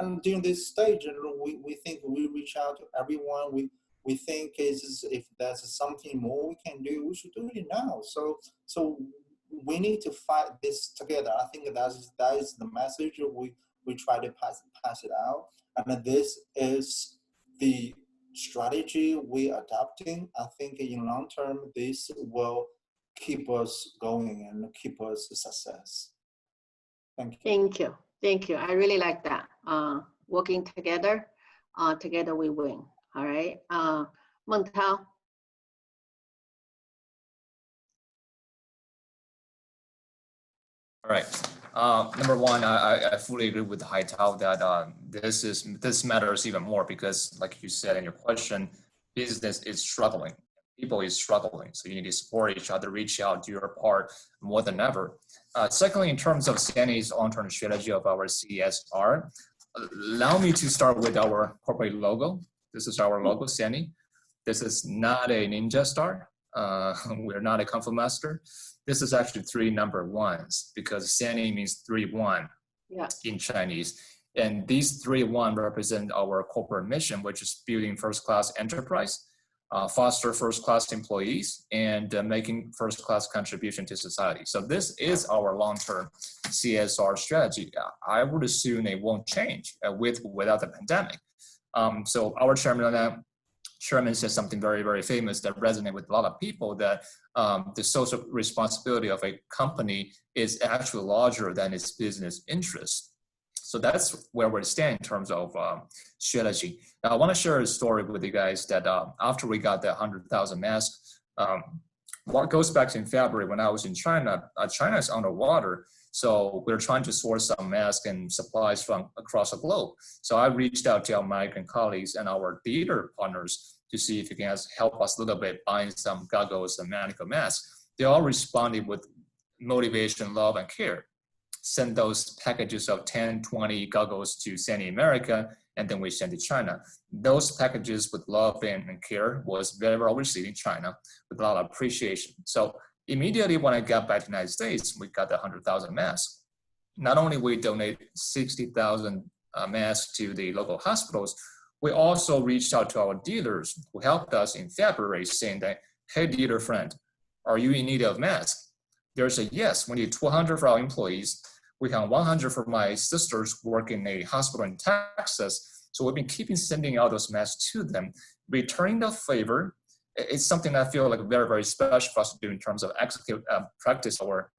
And during this stage, we think we reach out to everyone. We think if there's something more we can do, we should do it now. So we need to fight this together. I think that is the message we try to pass it out. And this is the strategy we're adopting. I think in long term, this will keep us going and keep us a success. Thank you. Thank you. Thank you. I really like that. Working together, together we win. All right. Meng Tao. All right. Number one, I fully agree with Haitou that this matters even more because, like you said in your question, business is struggling, people is struggling, so you need to support each other, reach out, do your part more than ever. Secondly, in terms of Sandy's long-term strategy of our CSR, allow me to start with our corporate logo. This is our logo, Sandy. This is not a ninja star. We're not a Kung Fu master. This is actually 3 number ones because Sandy means 3-1 in Chinese. And these 3-1 represent our corporate mission, which is building first-class enterprise, foster first-class employees, and making first-class contribution to society. So this is our long-term CSR strategy. I would assume it won't change without the pandemic. So our chairman said something very, very famous that resonated with a lot of people, that the social responsibility of a company is actually larger than its business interest. So that's where we stand in terms of strategy. Now, I want to share a story with you guys that after we got the 100,000 masks, what goes back to in February when I was in China, China is underwater. So we're trying to source some masks and supplies from across the globe. So I reached out to our American colleagues and our theater partners to see if you can help us a little bit buying some goggles and medical masks. They all responded with motivation, love, and care. Send those packages of 10, 20 goggles to Sandy America, and then we sent to China. Those packages with love and care was very well received in China with a lot of appreciation. So immediately when I got back to the United States, we got the 100,000 masks. Not only we donate 60,000 masks to the local hospitals, we also reached out to our dealers who helped us in February saying that, hey, dealer friend, are you in need of masks? There's a yes, we need 200 for our employees. We have 100 for my sisters who work in a hospital in Texas. So we've been keeping sending out those masks to them. Returning the favor, it's something I feel like very, very special for us to do in terms of execute, practice our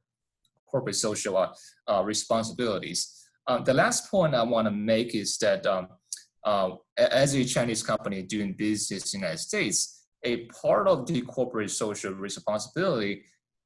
corporate social responsibilities. The last point I want to make is that as a Chinese company doing business in the United States, a part of the corporate social responsibility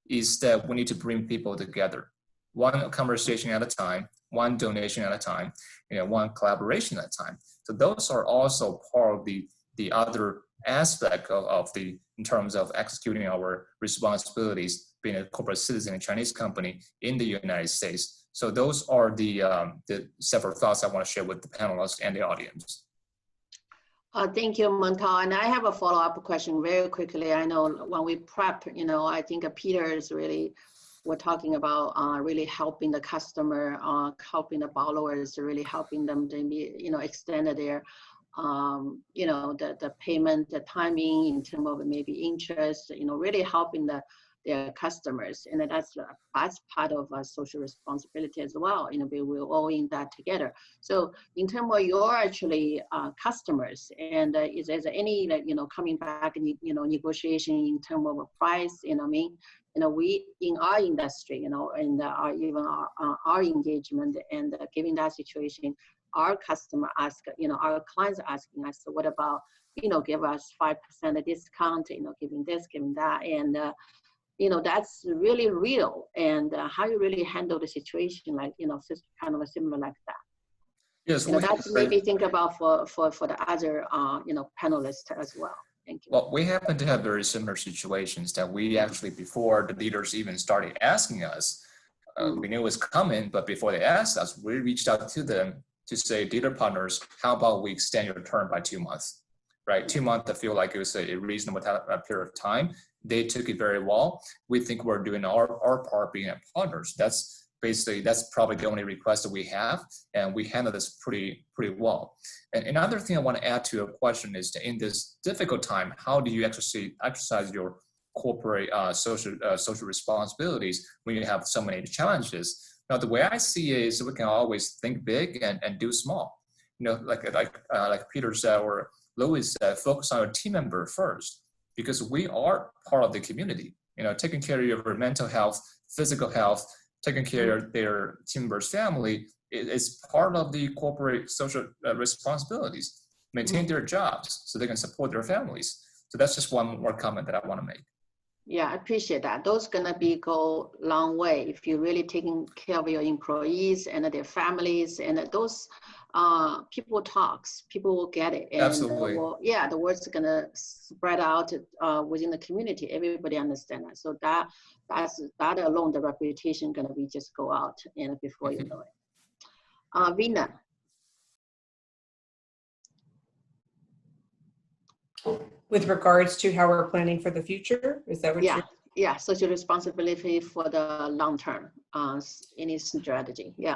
is that we need to bring people together, one conversation at a time, one donation at a time, one collaboration at a time. So those are also part of the other aspect of in terms of executing our responsibilities, being a corporate citizen, a Chinese company in the United States. So those are the several thoughts I want to share with the panelists and the audience. Thank you, Montal. And I have a follow-up question very quickly. I know when we prep, I think Peter is really, we're talking about really helping the customer, helping the borrowers, really helping them to be, extend their, the payment, the timing in terms of maybe interest, really helping their customers. And that's part of our social responsibility as well. We're all in that together. So in terms of your actually customers, and is there any, coming back, negotiation in terms of a price, we in our industry, and even our engagement and given that situation, our customer ask, our clients asking us, so what about, give us 5% discount, giving this, giving that, and that's really real. And how you really handle the situation, like, kind of a similar like that. Yes, that's maybe think about for the other, panelists as well. Thank you. Well, we happen to have very similar situations that we actually, before the leaders even started asking us, we knew it was coming, but before they asked us, we reached out to them to say, dealer partners, how about we extend your term by 2 months, right? 2 months, I feel like it was a reasonable period of time. They took it very well. We think we're doing our part being partners. That's probably the only request that we have, and we handle this pretty well. And another thing I want to add to your question is that in this difficult time, how do you exercise your corporate social responsibilities when you have so many challenges? Now, the way I see it is we can always think big and do small. Like Peter said or Louis said, focus on your team member first, because we are part of the community. Taking care of your mental health, physical health, taking care of their team members' family is part of the corporate social responsibilities. Maintain their jobs so they can support their families. So that's just one more comment that I want to make. Yeah, I appreciate that. Those gonna go a long way if you're really taking care of your employees and their families, and those people will get it. And absolutely. The word's gonna spread out within the community. Everybody understand that. So that alone, the reputation gonna be just go out before you know it. Vina. With regards to how we're planning for the future, is that what you're? Yeah, social responsibility for the long term, any strategy, Yeah,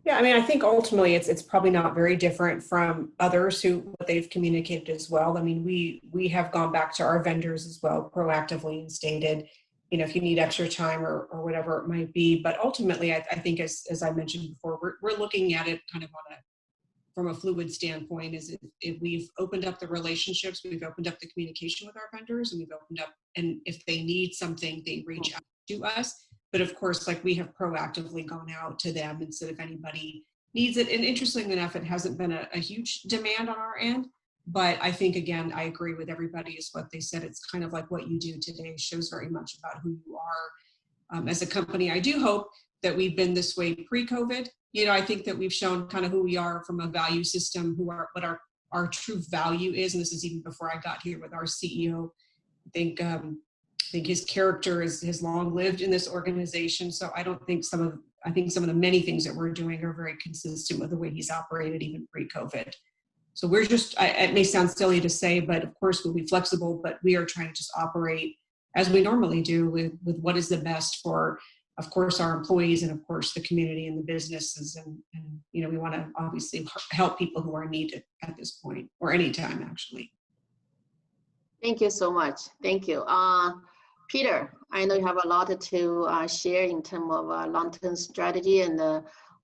I mean, I think ultimately it's probably not very different from others what they've communicated as well. I mean, we have gone back to our vendors as well proactively and stated, if you need extra time or whatever it might be. But ultimately, I think as I mentioned before, we're looking at it kind of from a fluid standpoint. Is if we've opened up the relationships, we've opened up the communication with our vendors, and we've opened up, and if they need something, they reach out to us. But of course, like, we have proactively gone out to them and said if anybody needs it. And interestingly enough, it hasn't been a huge demand on our end. But I think, again, I agree with everybody is what they said. It's kind of like what you do today shows very much about who you are as a company. I do hope that we've been this way pre-COVID. I think that we've shown kind of who we are from a value system, what our true value is. And this is even before I got here with our CEO. I think his character has long lived in this organization. So I think some of the many things that we're doing are very consistent with the way he's operated even pre-COVID. So we're just, it may sound silly to say, but of course we'll be flexible, but we are trying to just operate as we normally do with what is the best for, of course, our employees and of course the community and the businesses. And you know, we want to obviously help people who are in need at this point or anytime actually. Thank you so much. Thank you. Peter, I know you have a lot to share in terms of long-term strategy, and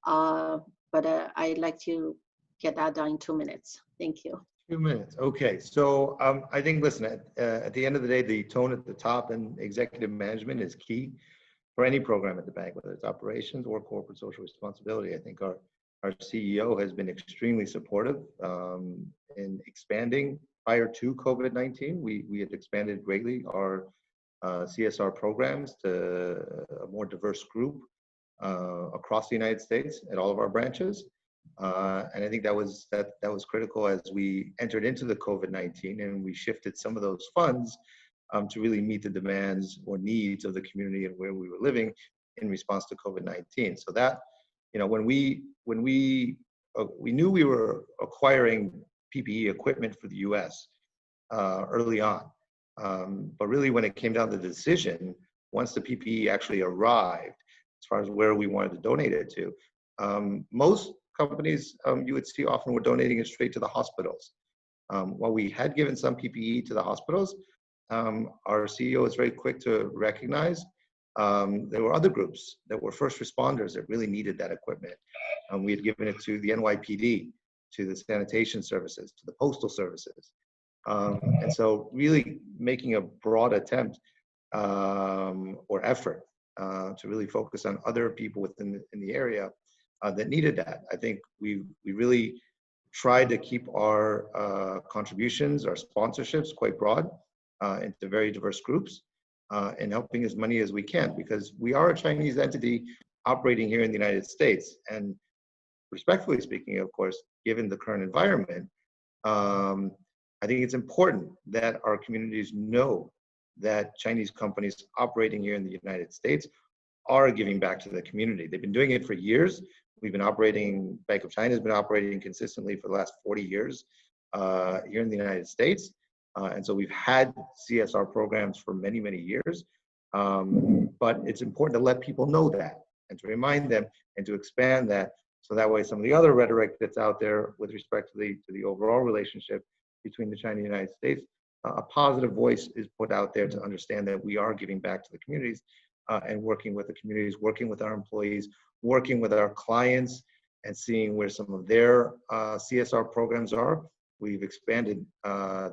but I'd like to get that done in 2 minutes. Thank you. 2 minutes. Okay. So I think, listen, at the end of the day, the tone at the top and executive management is key for any program at the bank, whether it's operations or corporate social responsibility. I think our CEO has been extremely supportive in expanding. Prior to COVID-19, we had expanded greatly our CSR programs to a more diverse group across the United States at all of our branches. And I think that was critical as we entered into the COVID-19, and we shifted some of those funds to really meet the demands or needs of the community and where we were living in response to COVID-19. So that, you know, when we knew we were acquiring PPE equipment for the U.S. Early on, but really when it came down to the decision, once the PPE actually arrived, as far as where we wanted to donate it to, most companies you would see often were donating it straight to the hospitals. While we had given some PPE to the hospitals, our CEO was very quick to recognize there were other groups that were first responders that really needed that equipment. We had given it to the NYPD, to the sanitation services, to the postal services. And so really making a broad attempt or effort to really focus on other people within the area that needed that. I think we really tried to keep our contributions, our sponsorships quite broad into very diverse groups and helping as many as we can, because we are a Chinese entity operating here in the United States. And respectfully speaking, of course, given the current environment, I think it's important that our communities know that Chinese companies operating here in the United States are giving back to the community. They've been doing it for years. We've been operating, Bank of China has been operating consistently for the last 40 years here in the United States. And so we've had CSR programs for many, many years. But it's important to let people know that and to remind them and to expand that. So that way some of the other rhetoric that's out there with respect to the overall relationship between the China and the United States, a positive voice is put out there to understand that we are giving back to the communities and working with the communities, working with our employees, working with our clients, and seeing where some of their CSR programs are. We've expanded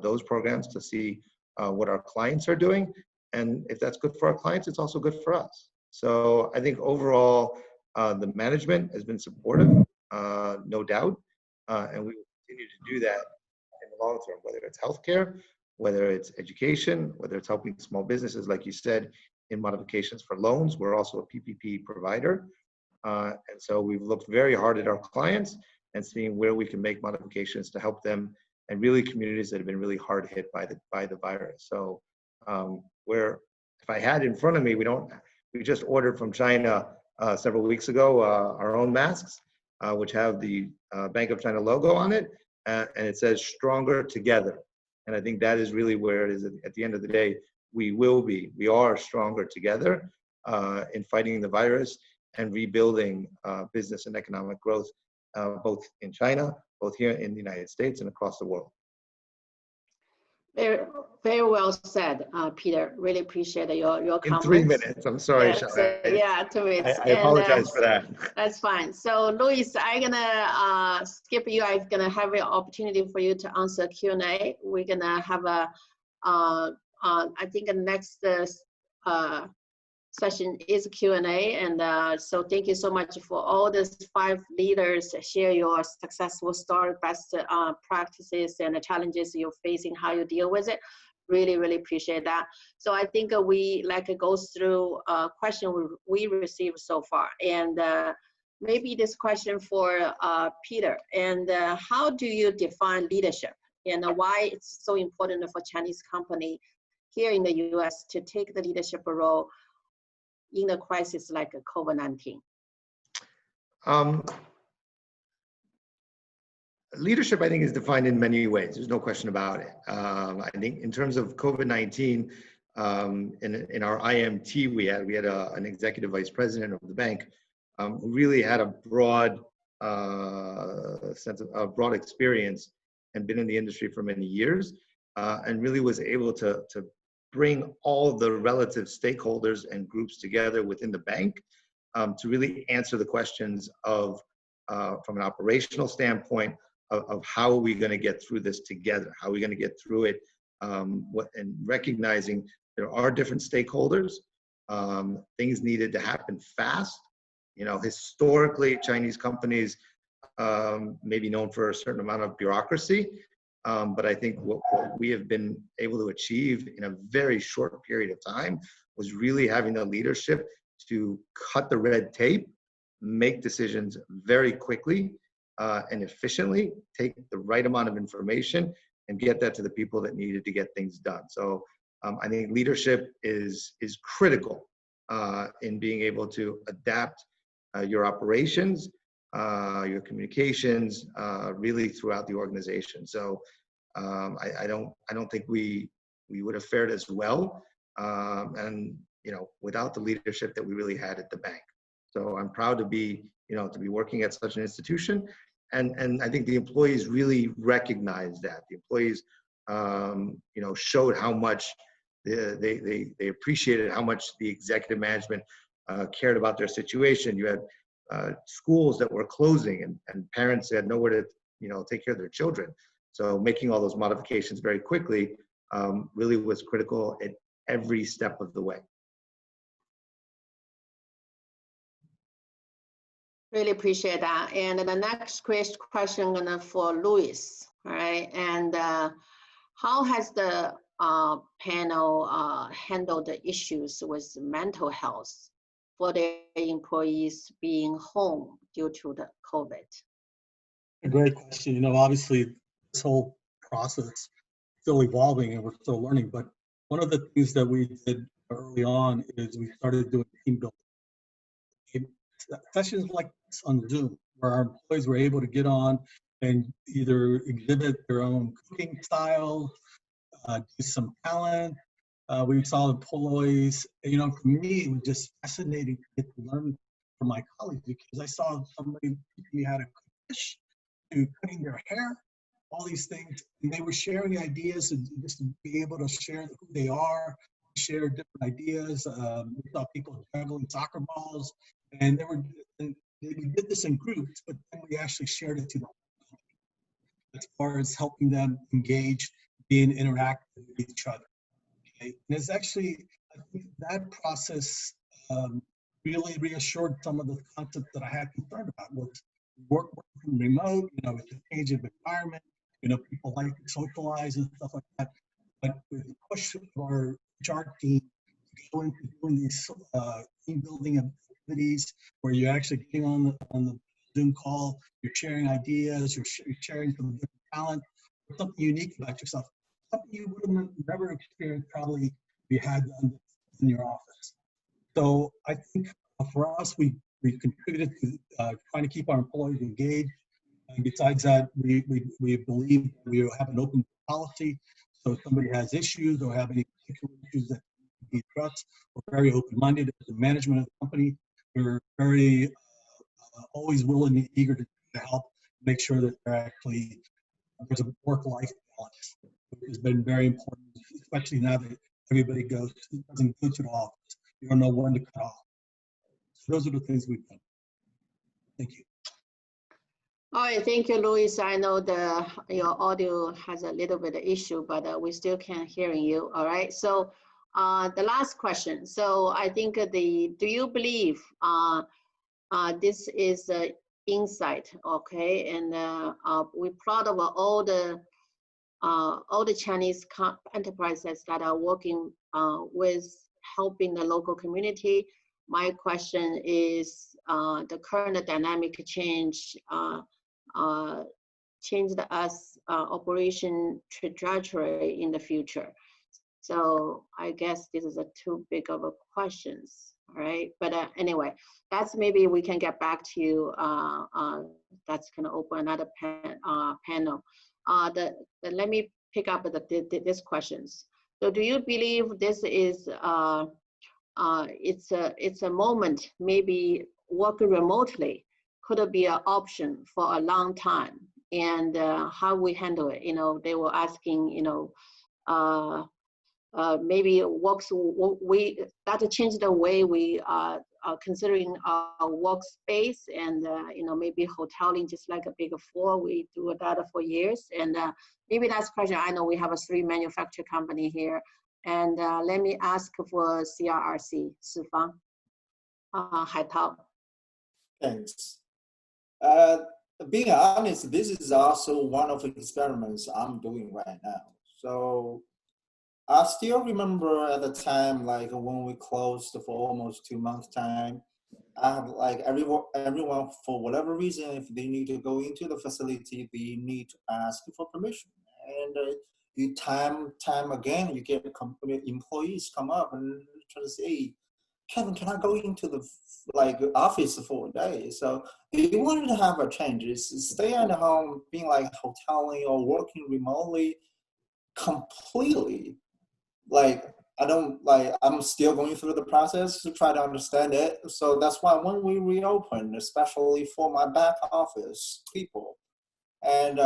those programs to see what our clients are doing. And if that's good for our clients, it's also good for us. So I think overall, the management has been supportive, no doubt. And we will continue to do that in the long term, whether it's healthcare, whether it's education, whether it's helping small businesses, like you said, in modifications for loans. We're also a PPP provider. And so we've looked very hard at our clients and seeing where we can make modifications to help them, and really communities that have been really hard hit by the virus. So where, if I had in front of me, we just ordered from China several weeks ago our own masks, which have the Bank of China logo on it, and it says "Stronger Together." And I think that is really where it is at the end of the day. We are stronger together in fighting the virus and rebuilding business and economic growth, both in China, both here in the United States, and across the world. Very, very well said, Peter. Really appreciate your comments. In 3 minutes, I'm sorry, yes, yeah, 2 minutes. I apologize for that. That's fine. So, Luis, I'm gonna skip you. I'm gonna have an opportunity for you to answer Q&A. We're gonna have I think the next session is Q&A, and so thank you so much for all these 5 leaders share your successful story, best practices and the challenges you're facing, how you deal with it. Really, really appreciate that. So I think we go through a question we received so far, and maybe this question for Peter. And how do you define leadership, and why it's so important for Chinese company here in the U.S. to take the leadership role in a crisis like COVID-19? Leadership, I think, is defined in many ways. There's no question about it. I think in terms of COVID-19, in our IMT, we had an executive vice president of the bank who really had a broad sense of broad experience and been in the industry for many years, and really was able to bring all the relative stakeholders and groups together within the bank to really answer the questions of, from an operational standpoint, of how are we going to get through this together? How are we going to get through it? And recognizing there are different stakeholders. Things needed to happen fast. You know, historically, Chinese companies may be known for a certain amount of bureaucracy, but I think what we have been able to achieve in a very short period of time was really having the leadership to cut the red tape, make decisions very quickly and efficiently, take the right amount of information and get that to the people that needed to get things done. So I think leadership is critical in being able to adapt your operations, your communications, really throughout the organization. So I don't think we would have fared as well, and without the leadership that we really had at the bank. So I'm proud to be working at such an institution, and I think the employees really recognized that. The employees showed how much they appreciated how much the executive management cared about their situation. You had schools that were closing, and parents had nowhere to take care of their children. So making all those modifications very quickly really was critical at every step of the way. Really appreciate that. And the next question for Louis, all right? And how has the panel handled the issues with mental health for their employees being home due to the COVID? A great question. Obviously this whole process is still evolving and we're still learning, but one of the things that we did early on is we started doing team building. Sessions like this on Zoom, where our employees were able to get on and either exhibit their own cooking style, do some talent. We saw employees, for me, it was just fascinating to get to learn from my colleagues, because I saw somebody teaching me how to cook fish, to cutting their hair, all these things, and they were sharing ideas and just to be able to share who they are, share different ideas. We saw people juggling soccer balls, and we did this in groups, but then we actually shared it to them as far as helping them engage, being interactive with each other. Okay? And it's actually, I think that process really reassured some of the concepts that I had concerned about. Was working remote, with the change of environment, people like to socialize and stuff like that. But with the push of our HR team to go into doing these team building activities where you're actually getting on the Zoom call, you're sharing ideas, you're sharing some different talent, something unique about yourself, something you would have never experienced probably if you had done in your office. So I think for us, we contributed to trying to keep our employees engaged. And besides that, we believe we have an open policy. So if somebody has issues or have any particular issues that can be addressed, we're very open-minded as the management of the company. We're very always willing and eager to help make sure that there's a work-life balance, which has been very important, especially now that everybody doesn't go to the office. You don't know when to cut off. So those are the things we've done. Thank you. All right, thank you, Louis. I know your audio has a little bit of issue, but we still can hear you. All right, so the last question. So I think do you believe this is an insight, okay? And we're proud of all the Chinese enterprises that are working with helping the local community. My question is, the current dynamic change changed us operation trajectory in the future. So I guess this is too big of a questions, All right, but anyway, that's maybe we can get back to you. That's going to open another panel. Let me pick up this questions. So, do you believe this is it's a moment? Maybe working remotely could be an option for a long time, and how we handle it. You know, they were asking. You know. Maybe that change the way we are considering our workspace, and you know, maybe hoteling, just like a Big Four, we do that for years. And maybe that's question. I know we have a 3 manufacturer company here, and let me ask for CRRC, Shifang, Haitao. Thanks. Being honest, this is also one of the experiments I'm doing right now. So I still remember at the time, like when we closed for almost 2 months time, I have like everyone for whatever reason, if they need to go into the facility, they need to ask for permission. And you time again, you get employees come up and try to say, hey, Kevin, can I go into the office for a day? So if you wanted to have a change, is stay at home, being like hoteling or working remotely, completely. I'm still going through the process to try to understand it. So that's why when we reopened, especially for my back office people, and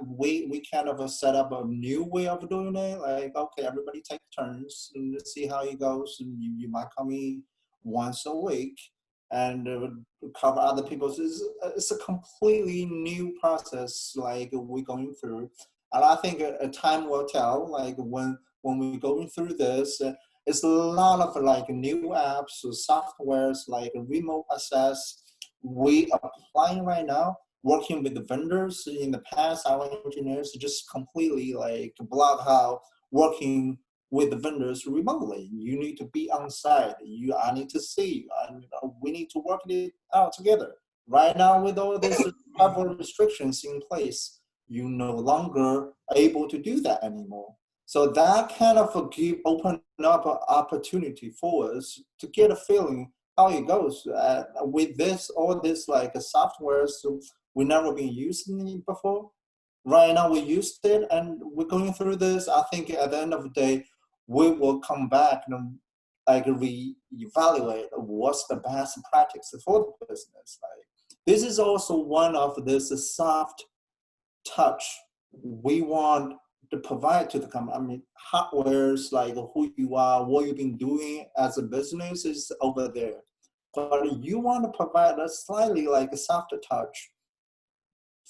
we kind of set up a new way of doing it. Like, okay, everybody take turns and see how it goes. And you might come in once a week and cover other people's. It's a completely new process, like we're going through. And I think time will tell, like when we're going through this, it's a lot of like new apps or softwares like remote access we are applying right now, working with the vendors. In the past, our engineers just completely like block out working with the vendors remotely. You need to be on site. I need to see you. We need to work it out together. Right now, with all these travel restrictions in place, you're no longer able to do that anymore. So that kind of open up an opportunity for us to get a feeling how it goes with all this like software. So we never been using it before. Right now we used it and we're going through this. I think at the end of the day, we will come back and like reevaluate what's the best practice for the business. Like this is also one of this soft touch we want to provide to the company. I mean, hardware's like who you are, what you've been doing as a business is over there. But you want to provide a slightly like a softer touch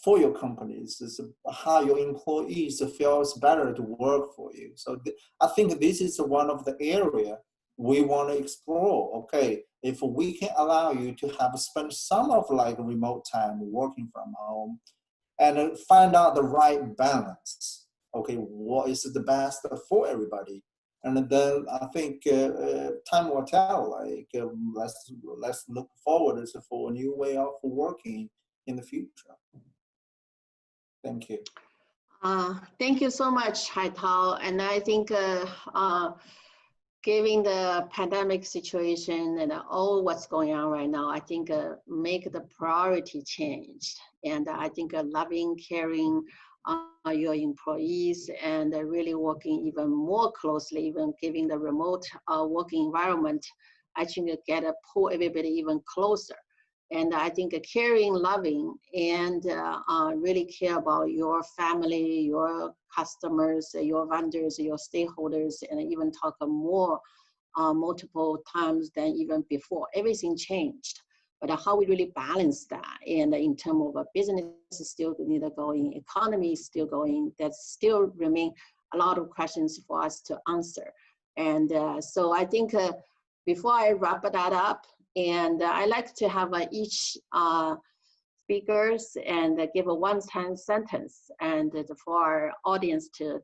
for your companies. Is how your employees feels better to work for you. So I think this is one of the area we want to explore. Okay, if we can allow you to have spend some of like remote time working from home and find out the right balance. Okay, what is the best for everybody? And then I think time will tell. Like let's look forward for a new way of working in the future. Thank you. Thank you so much, Haitao. And I think given the pandemic situation and all what's going on right now, I think make the priority change. And I think loving, caring your employees and really working even more closely, even giving the remote working environment, I think pull everybody even closer. And I think caring, loving, and really care about your family, your customers, your vendors, your stakeholders, and even talk more multiple times than even before. Everything changed. But how we really balance that, and in terms of a business is still need to going, economy is still going, that still remain a lot of questions for us to answer. And so I think before I wrap that up, and I like to have each speakers and give a one-time sentence and for our audience to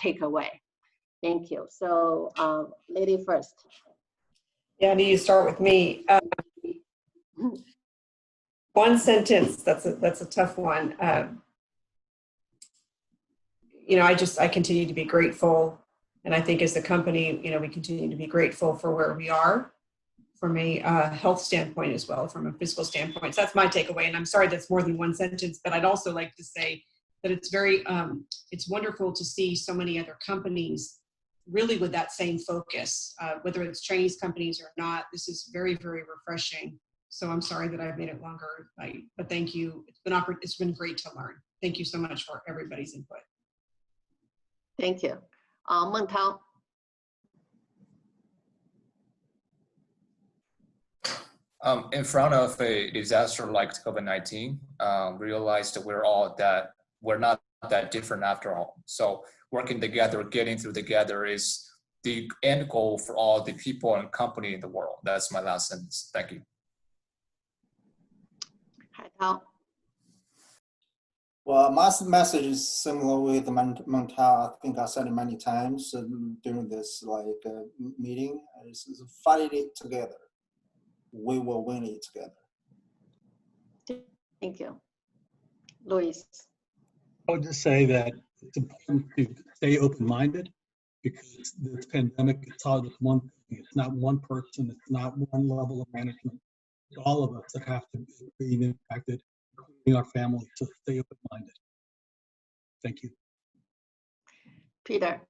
take away. Thank you. So lady first. Yeah, do you start with me? One sentence, that's a tough one. I continue to be grateful. And I think as a company, we continue to be grateful for where we are. health standpoint as well, from a physical standpoint. So that's my takeaway. And I'm sorry that's more than one sentence, but I'd also like to say that it's very, it's wonderful to see so many other companies really with that same focus, whether it's Chinese companies or not. This is very, very refreshing. So I'm sorry that I've made it longer, but thank you. It's been great to learn. Thank you so much for everybody's input. Thank you. Meng Tao. In front of a disaster like COVID-19, realized that we're not that different after all. So working together, getting through together is the end goal for all the people and company in the world. That's my last sentence. Thank you. Hai Tao. Well, my message is similar with Montal. I think I said it many times during this meeting. It's fight it together. We will win it together. Thank you. Luis. I would just say that it's important to stay open-minded because this pandemic is taught us one thing. It's not one person. It's not one level of management. It's all of us that have to be impacted, including our families. So stay open-minded. Thank you. Peter.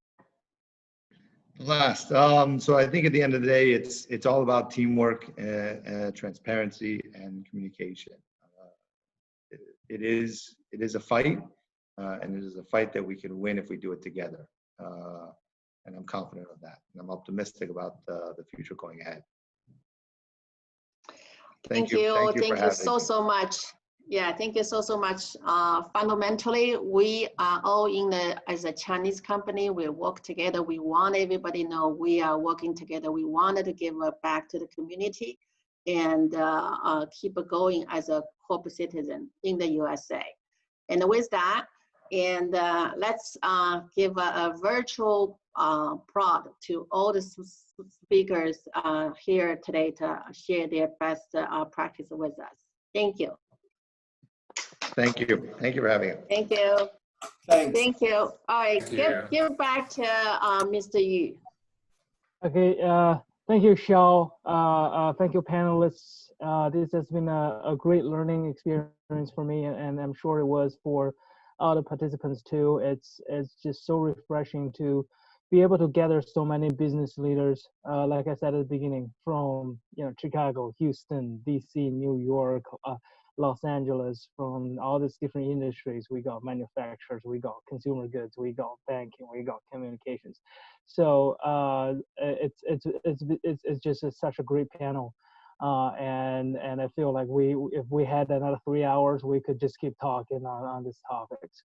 Last, so I think at the end of the day, it's all about teamwork, transparency, and communication. It is a fight, and it is a fight that we can win if we do it together. And I'm confident of that, and I'm optimistic about the future going ahead. Thank you. Thank you so much. Yeah, thank you so much. Fundamentally, we are all as a Chinese company, we work together. We want everybody to know we are working together. We wanted to give back to the community and keep it going as a corporate citizen in the USA. And with that, and let's give a virtual prod to all the speakers here today to share their best practice with us. Thank you. Thank you. Thank you for having us. Thank you. Thanks. Thank you. All right, give back to Mr. Yu. Okay, thank you, Xiao. Thank you, panelists. This has been a great learning experience for me, and I'm sure it was for other participants too. It's just so refreshing to be able to gather so many business leaders, like I said at the beginning, from Chicago, Houston, DC, New York, Los Angeles, from all these different industries. We got manufacturers, we got consumer goods, we got banking, we got communications. So it's just such a great panel, and I feel like if we had another 3 hours, we could just keep talking on these topics.